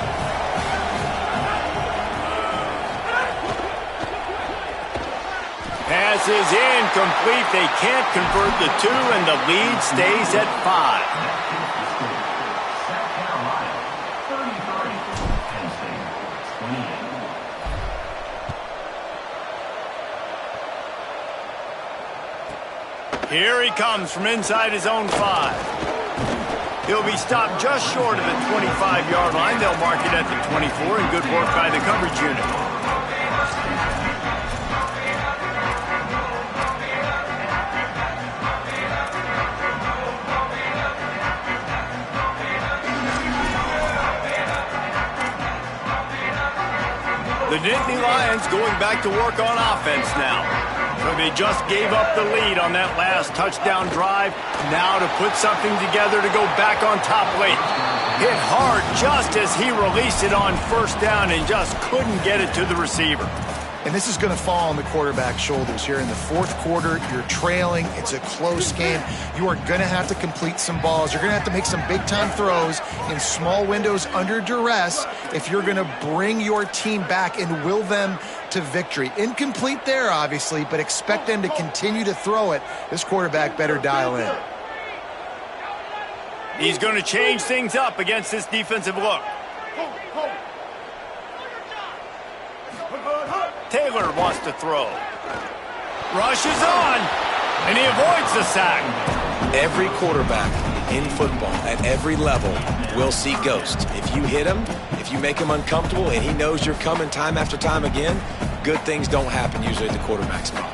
Pass is incomplete. They can't convert the 2, and the lead stays at 5. Here he comes from inside his own 5. He'll be stopped just short of the 25-yard line. They'll mark it at the 24, and good work by the coverage unit. The Nittany Lions going back to work on offense now. So they just gave up the lead on that last touchdown drive. Now to put something together to go back on top late. Hit hard just as he released it on first down and just couldn't get it to the receiver. And this is going to fall on the quarterback's shoulders here in the fourth quarter. You're trailing. It's a close game. You are going to have to complete some balls. You're going to have to make some big-time throws in small windows under duress if you're going to bring your team back and will them to victory. Incomplete there, obviously, but expect them to continue to throw it. This quarterback better dial in. He's going to change things up against this defensive look. Taylor wants to throw. Rushes on, and he avoids the sack. Every quarterback in football at every level will see ghosts. If you hit him, if you make him uncomfortable, and he knows you're coming time after time again, good things don't happen usually at the quarterback spot.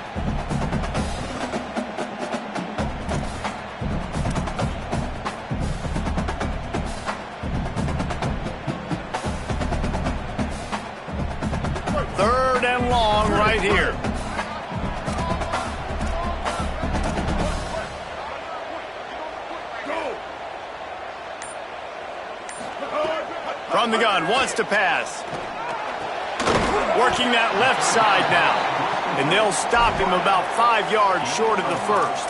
Third and long right here. From the gun, wants to pass. Working that left side now. And they'll stop him about 5 yards short of the first.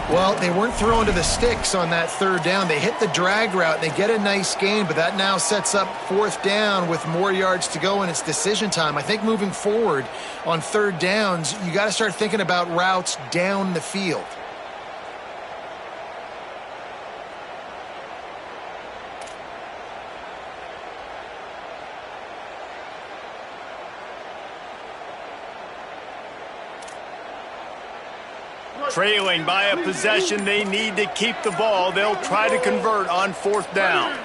Well, they weren't throwing to the sticks on that third down. They hit the drag route, and they get a nice gain, but that now sets up fourth down with more yards to go, and it's decision time. I think moving forward on third downs, you got to start thinking about routes down the field. Trailing by a possession, they need to keep the ball. They'll try to convert on fourth down.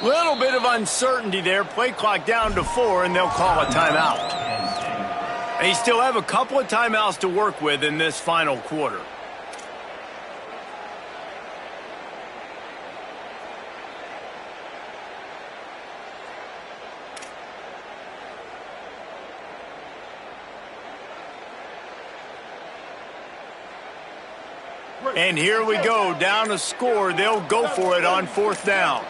Little bit of uncertainty there. Play clock down to 4, and they'll call a timeout. They still have a couple of timeouts to work with in this final quarter. And here we go, down a score. They'll go for it on fourth down.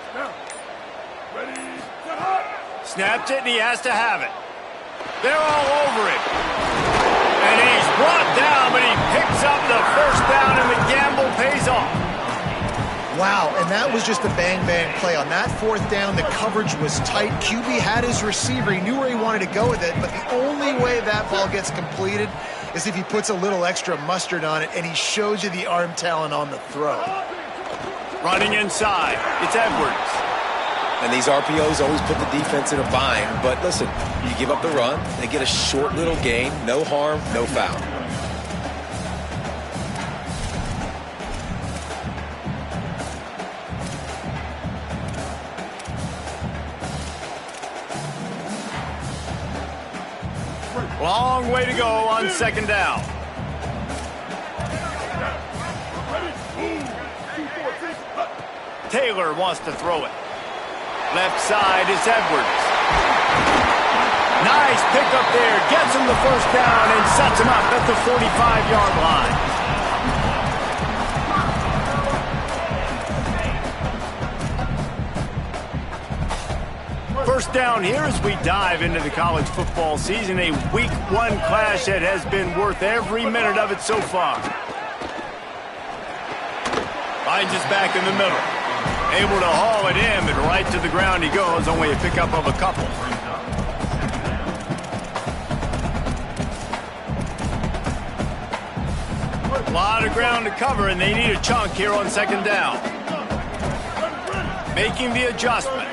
Snapped it, and he has to have it. They're all over it. And he's brought down, but he picks up the first down, and the gamble pays off. Wow, and that was just a bang-bang play. On that fourth down, the coverage was tight. QB had his receiver. He knew where he wanted to go with it, but the only way that ball gets completed is if he puts a little extra mustard on it, and he shows you the arm talent on the throw. Running inside, it's Edwards. And these RPOs always put the defense in a bind. But listen, you give up the run, they get a short little gain, no harm, no foul. Long way to go on second down. Taylor wants to throw it. Left side is Edwards. Nice pickup there. Gets him the first down and sets him up at the 45-yard line. first down here as we dive into the college football season. A Week 1 clash that has been worth every minute of it so far. Finds us back in the middle. Able to haul it in, but right to the ground he goes. Only a pickup of a couple. A lot of ground to cover, and they need a chunk here on second down. Making the adjustment.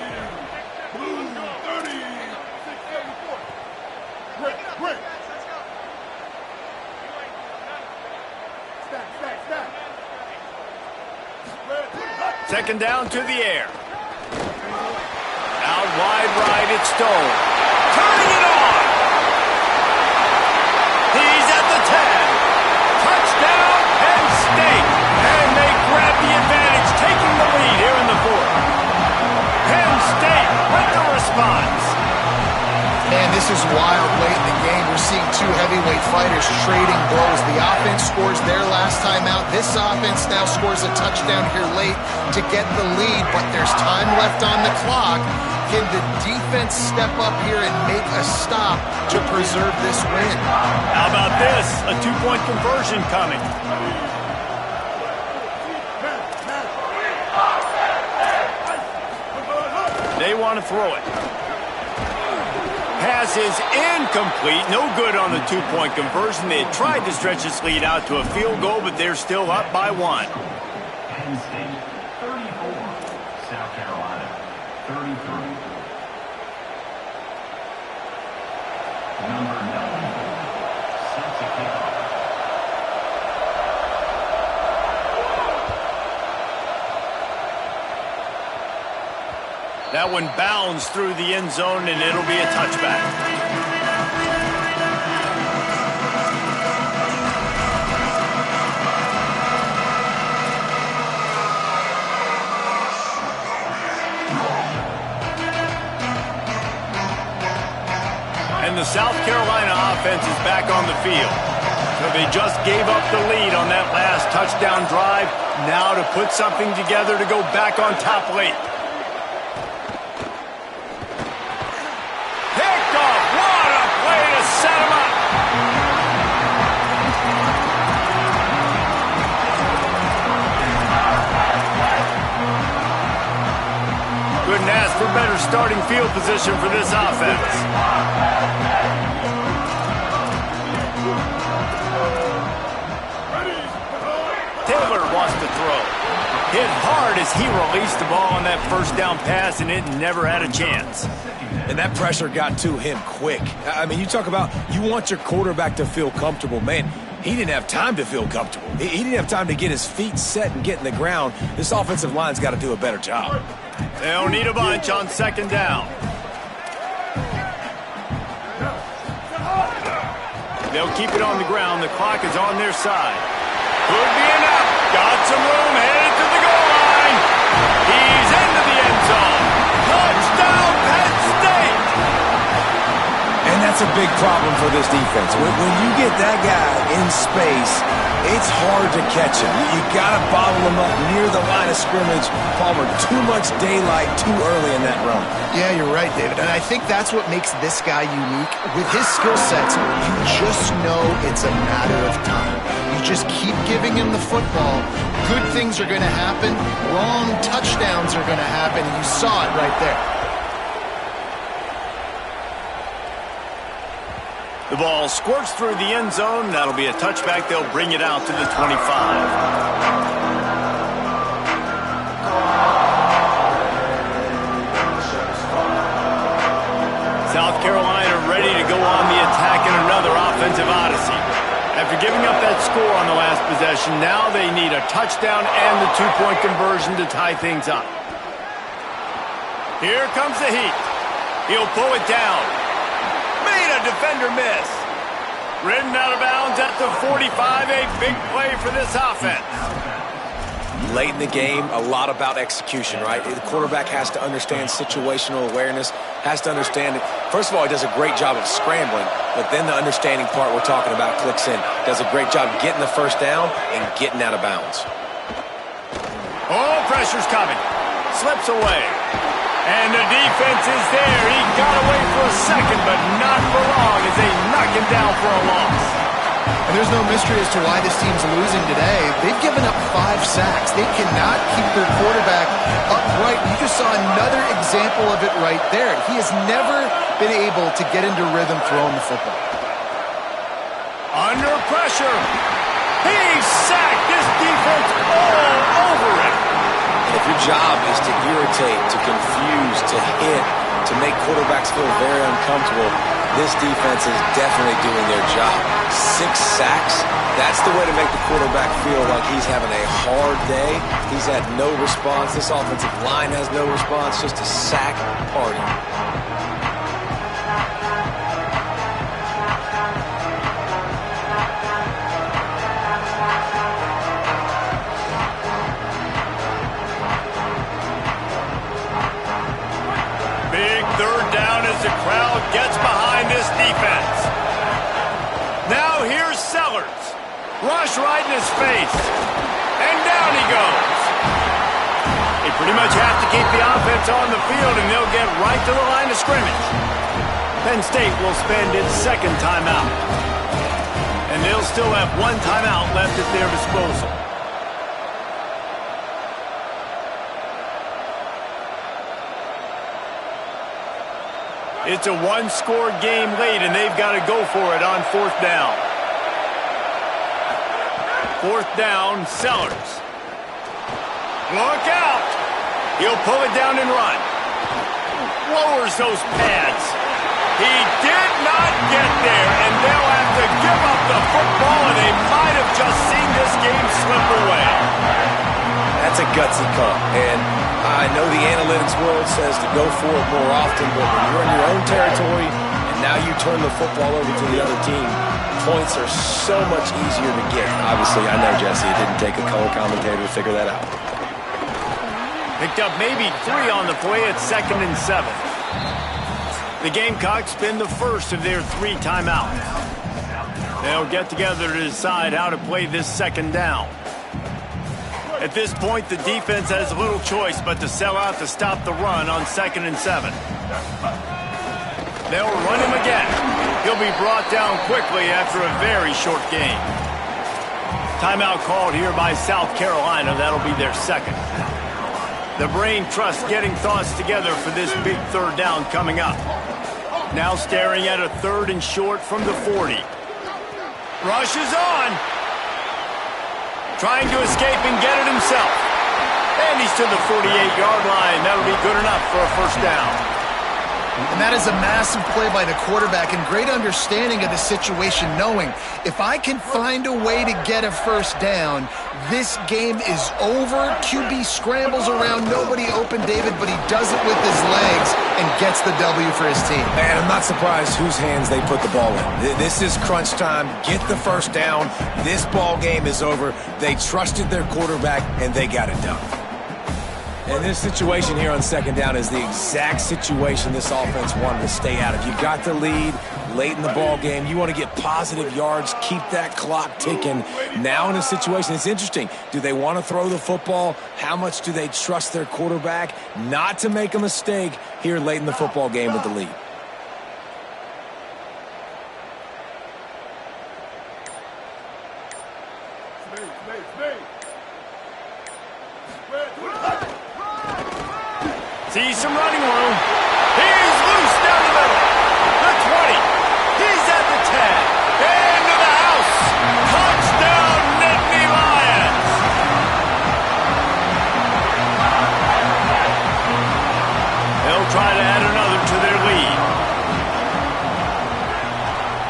Second down to the air. Out wide right, it's Stone. Turning it on. He's at the 10. Touchdown, Penn State. And they grab the advantage, taking the lead here in the fourth. Penn State with the response. And this is wild late in the game. We're seeing two heavyweight fighters trading blows. The offense scores their last time out. This offense now scores a touchdown here late to get the lead, but there's time left on the clock. Can the defense step up here and make a stop to preserve this win? How about this? A two-point conversion coming. They want to throw it. Pass is incomplete. No good on the two-point conversion. They tried to stretch this lead out to a field goal, but they're still up by 1. Penn State 34, South Carolina 33. Number 9 sets a kickoff. That one bounds through the end zone, and it'll be a touchback. And the South Carolina offense is back on the field. So they just gave up the lead on that last touchdown drive. Now to put something together to go back on top late. Set him up. Couldn't ask for better starting field position for this offense. Taylor wants to throw. Hit hard as he released the ball on that first down pass, and it never had a chance. And that pressure got to him quick. I mean, you talk about you want your quarterback to feel comfortable. Man, he didn't have time to feel comfortable. He didn't have time to get his feet set and get in the ground. This offensive line's got to do a better job. They'll need a bunch on second down. They'll keep it on the ground. The clock is on their side. Could be enough. Got some room. Headed to the goal line. He's into the end zone. Touchdown, Penn State! And that's a big problem for this defense. When you get that guy in space, it's hard to catch him. You got to bottle him up near the line of scrimmage. Palmer, too much daylight too early in that run. Yeah, you're right, David. And I think that's what makes this guy unique. With his skill sets, you just know it's a matter of time. You just keep giving him the football. Good things are going to happen. Wrong touchdowns are going to happen. You saw it right there. The ball squirts through the end zone. That'll be a touchback. They'll bring it out to the 25. South Carolina ready to go on the attack in another offensive odyssey. After giving up that score on the last possession, now they need a touchdown and the two-point conversion to tie things up. Here comes the heat. He'll pull it down. Made a defender miss. Ridden out of bounds at the 45. A big play for this offense. Late in the game, a lot about execution, right? The quarterback has to understand situational awareness, has to understand it. First of all, he does a great job of scrambling, but then the understanding part we're talking about clicks in. Does a great job getting the first down and getting out of bounds. Oh, pressure's coming. Slips away. And the defense is there. He got away for a second, but not for long as they knock him down for a loss. And there's no mystery as to why this team's losing today. They've given up 5 sacks. They cannot keep their quarterback upright. You just saw another example of it right there. He has never been able to get into rhythm throwing the football. Under pressure. He's sacked. This defense all over him. If your job is to irritate, to confuse, to hit, to make quarterbacks feel very uncomfortable, this defense is definitely doing their job. 6 sacks, that's the way to make the quarterback feel like he's having a hard day. He's had no response. This offensive line has no response, just a sack party. The crowd gets behind this defense. Now here's Sellers. Rush right in his face. And down he goes. They pretty much have to keep the offense on the field, and they'll get right to the line of scrimmage. Penn State will spend its second timeout. And they'll still have 1 timeout left at their disposal. It's a 1-score game late, and they've got to go for it on 4th down. 4th down, Sellers. Look out! He'll pull it down and run. Lowers those pads. He did not get there, and they'll have to give up the football, and they might have just seen this game slip away. That's a gutsy call, and I know the analytics world says to go for it more often, but when you're in your own territory and now you turn the football over to the other team, points are so much easier to get. Obviously, I know, Jesse, it didn't take a color commentator to figure that out. Picked up maybe 3 on the play at 2nd and 7. The Gamecocks spend the first of their 3 timeouts. They'll get together to decide how to play this 2nd down. At this point, the defense has little choice but to sell out to stop the run on 2nd and 7. They'll run him again. He'll be brought down quickly after a very short game. Timeout called here by South Carolina. That'll be their 2nd. The brain trust getting thoughts together for this big 3rd down coming up. Now staring at a 3rd and short from the 40. Rush is on. Trying to escape and get it himself. And he's to the 48-yard line. That'll be good enough for a 1st down. And that is a massive play by the quarterback and great understanding of the situation, knowing if I can find a way to get a 1st down, this game is over. QB scrambles around, nobody open, David, but he does it with his legs and gets the W for his team. And I'm not surprised whose hands they put the ball in. This is crunch time. Get the 1st down. This ball game is over. They trusted their quarterback, and they got it done. And this situation here on 2nd down is the exact situation this offense wanted to stay out of. You got the lead late in the ball game. You want to get positive yards, keep that clock ticking. Now in a situation, it's interesting. Do they want to throw the football? How much do they trust their quarterback not to make a mistake here late in the football game with the lead? Sees some running room. He's loose down the middle. The 20. He's at the 10. Into the house. Touchdown, Nittany Lions. They'll try to add another to their lead.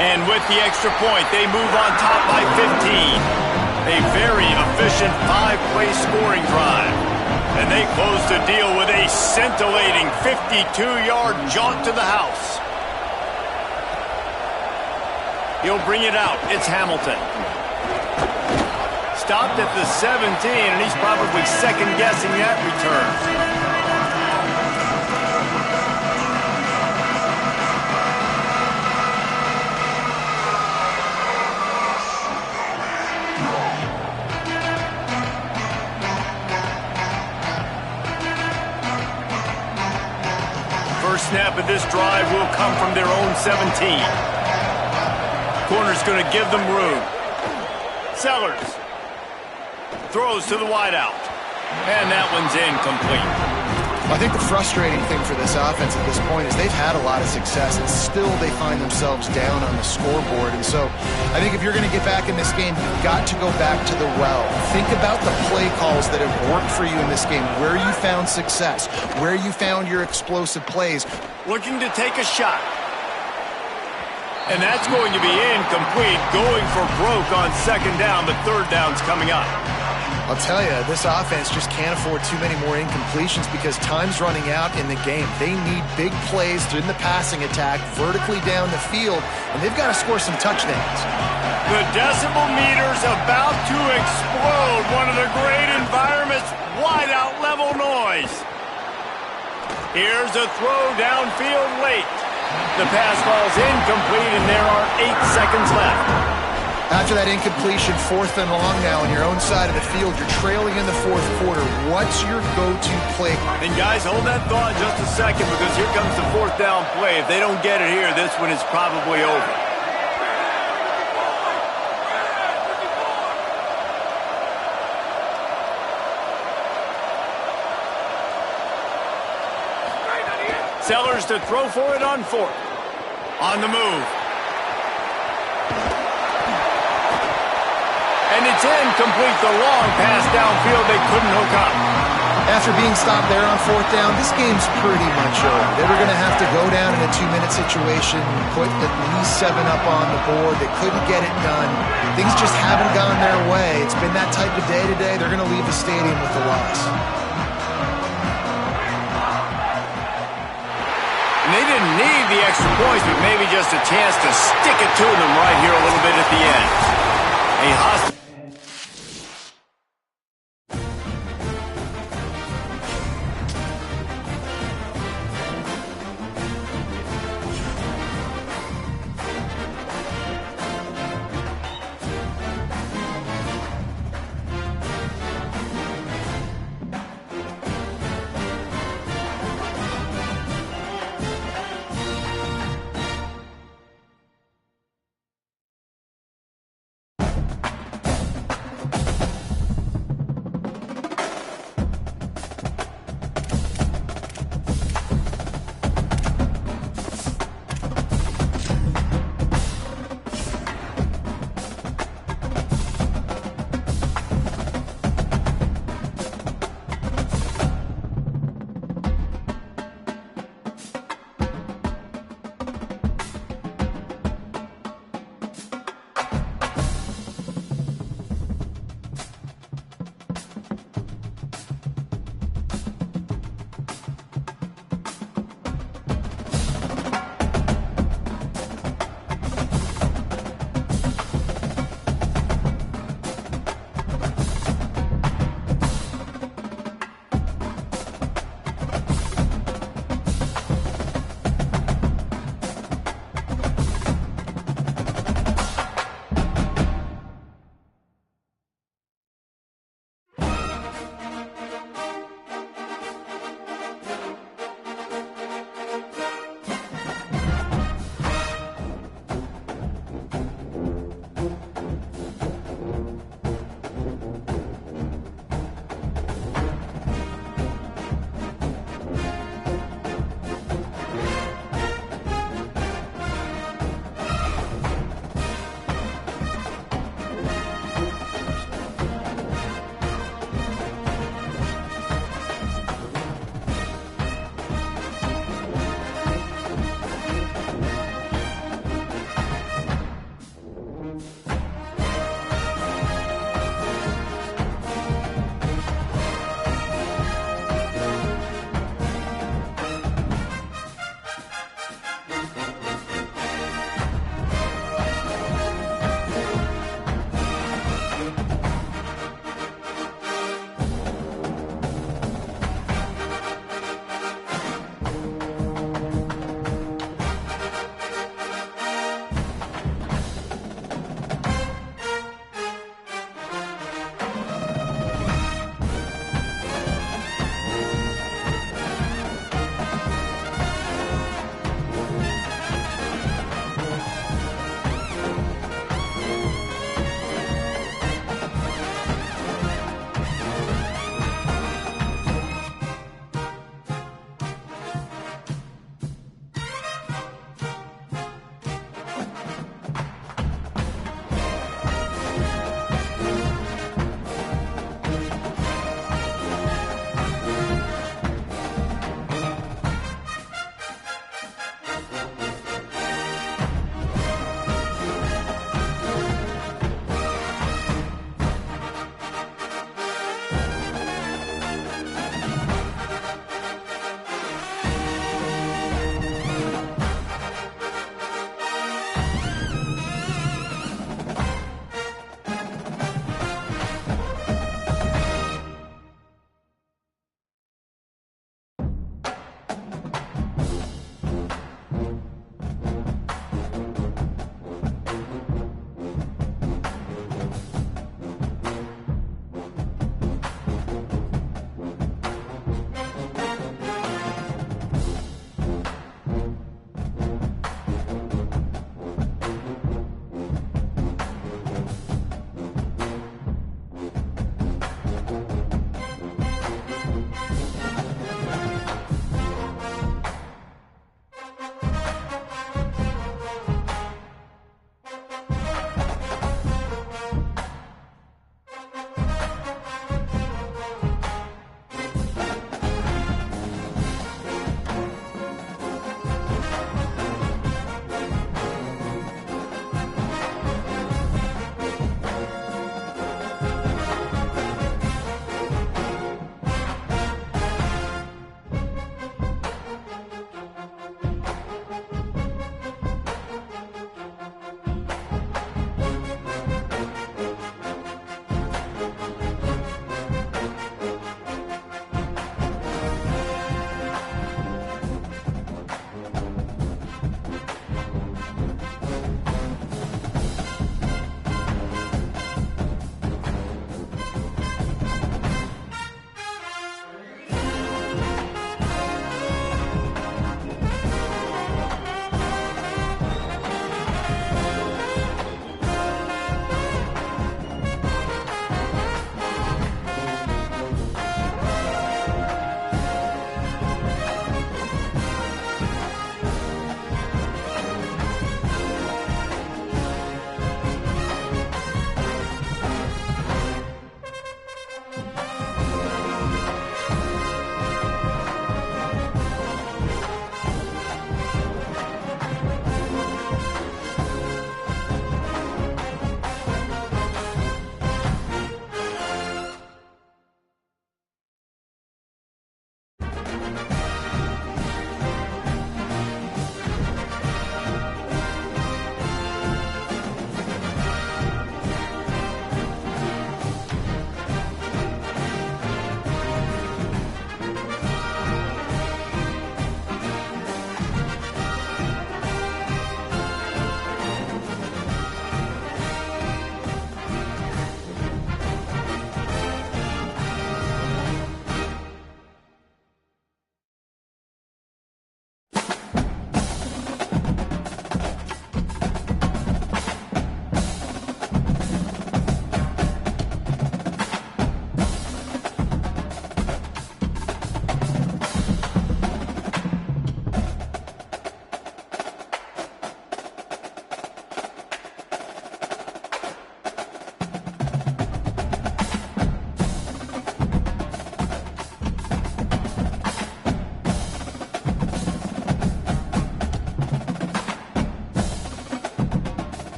And with the extra point, they move on top by 15. A very efficient 5-play scoring drive. And they close the deal with a scintillating 52-yard jaunt to the house. He'll bring it out. It's Hamilton. Stopped at the 17, and he's probably second-guessing that return. snap of this drive will come from their own 17. Corner's going to give them room. Sellers throws to the wideout. And that one's incomplete. I think the frustrating thing for this offense at this point is they've had a lot of success, and still they find themselves down on the scoreboard. And so I think if you're going to get back in this game, you've got to go back to the well. Think about the play calls that have worked for you in this game, where you found success, where you found your explosive plays. Looking to take a shot. And that's going to be incomplete, going for broke on second down, but third down's coming up. I'll tell you, this offense just can't afford too many more incompletions because time's running out in the game. They need big plays in the passing attack, vertically down the field, and they've got to score some touchdowns. The decibel meter's about to explode. One of the great environments, wide-out level noise. Here's a throw downfield late. The pass falls incomplete, and there are 8 seconds left. After that incompletion, 4th and long now on your own side of the field, you're trailing in the 4th quarter. What's your go-to play? And guys, hold that thought just a second because here comes the 4th down play. If they don't get it here, this one is probably over. Sellers to throw for it on 4th. On the move. And it's incomplete. The long pass downfield they couldn't hook up. After being stopped there on 4th down, this game's pretty much over. They were going to have to go down in a 2-minute situation, put at least 7 up on the board. They couldn't get it done. Things just haven't gone their way. It's been that type of day today. They're going to leave the stadium with the loss. And they didn't need the extra points, but maybe just a chance to stick it to them right here a little bit at the end. A hostile.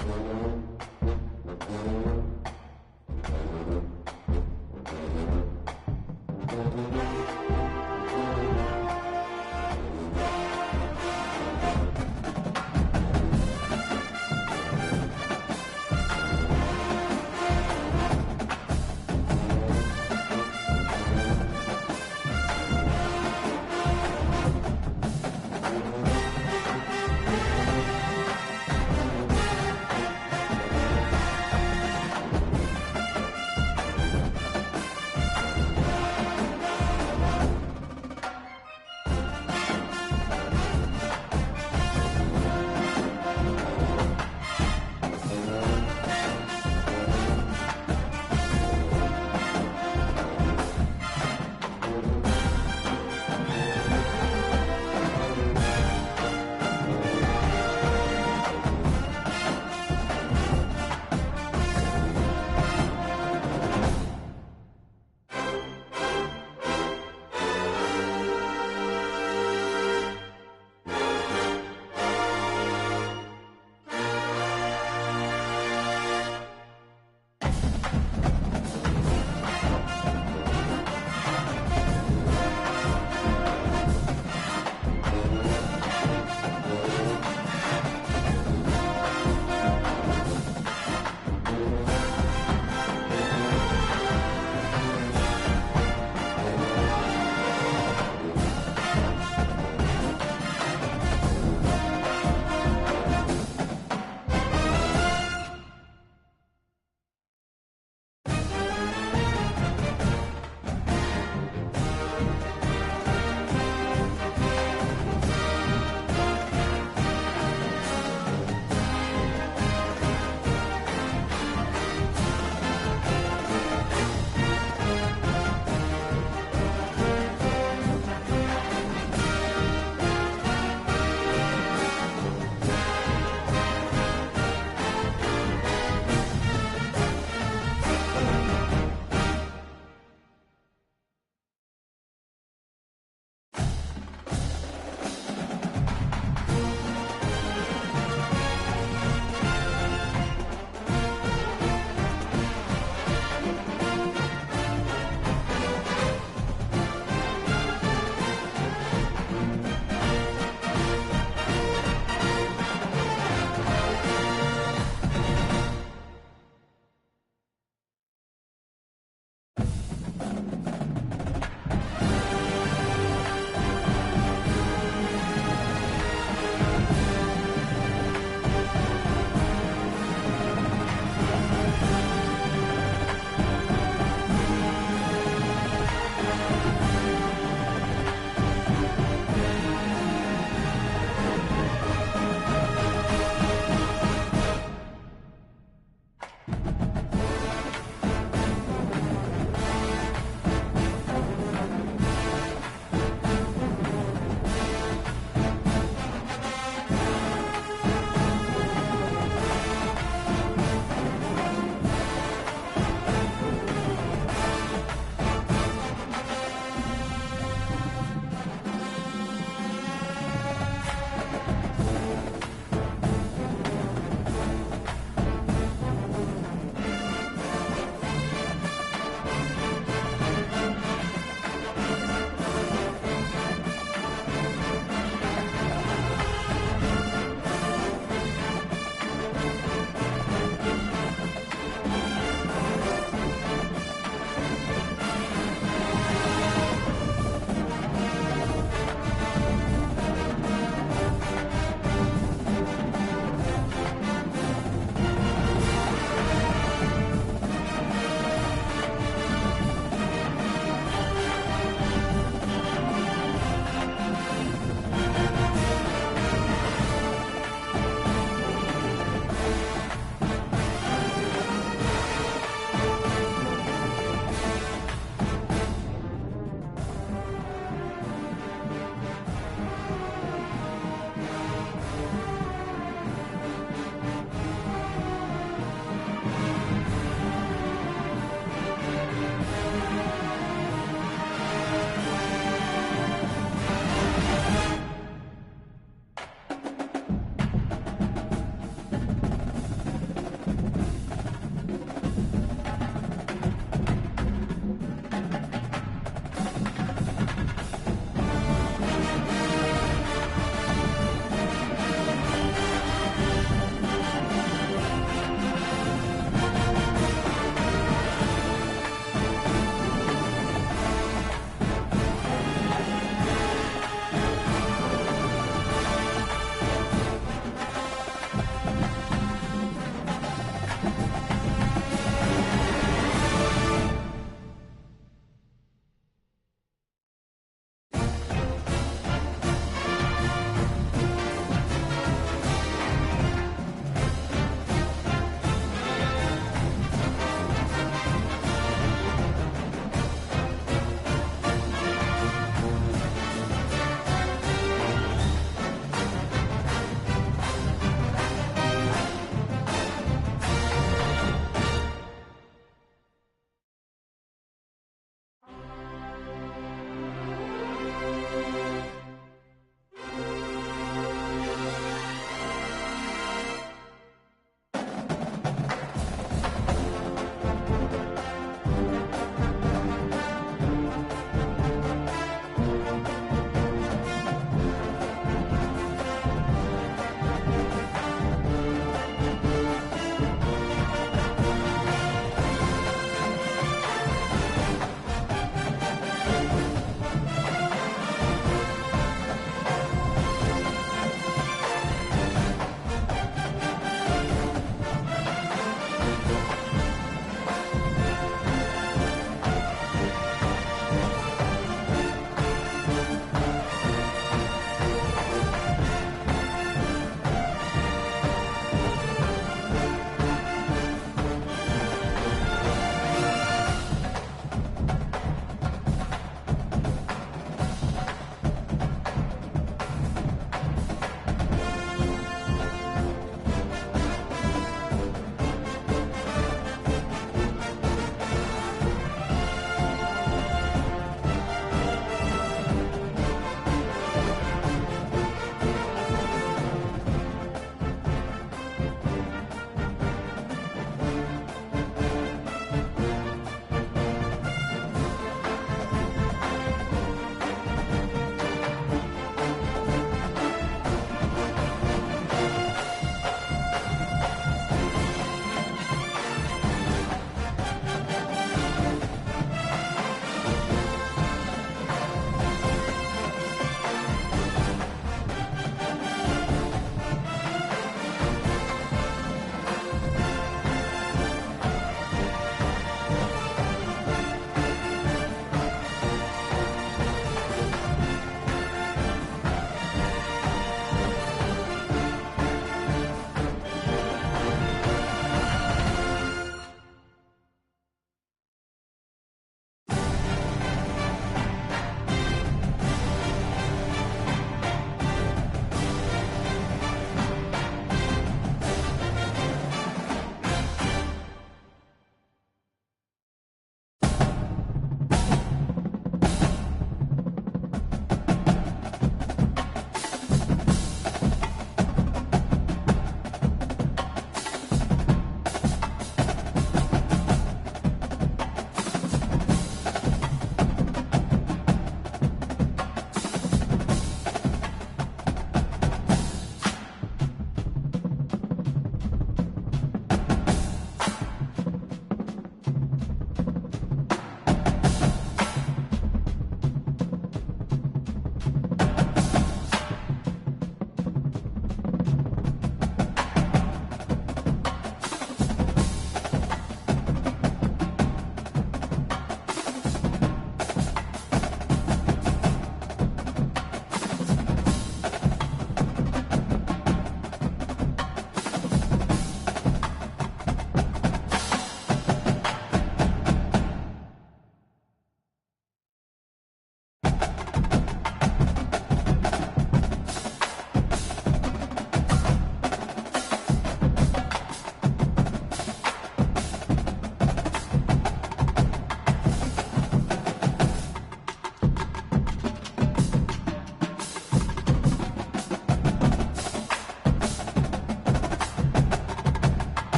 Thank you.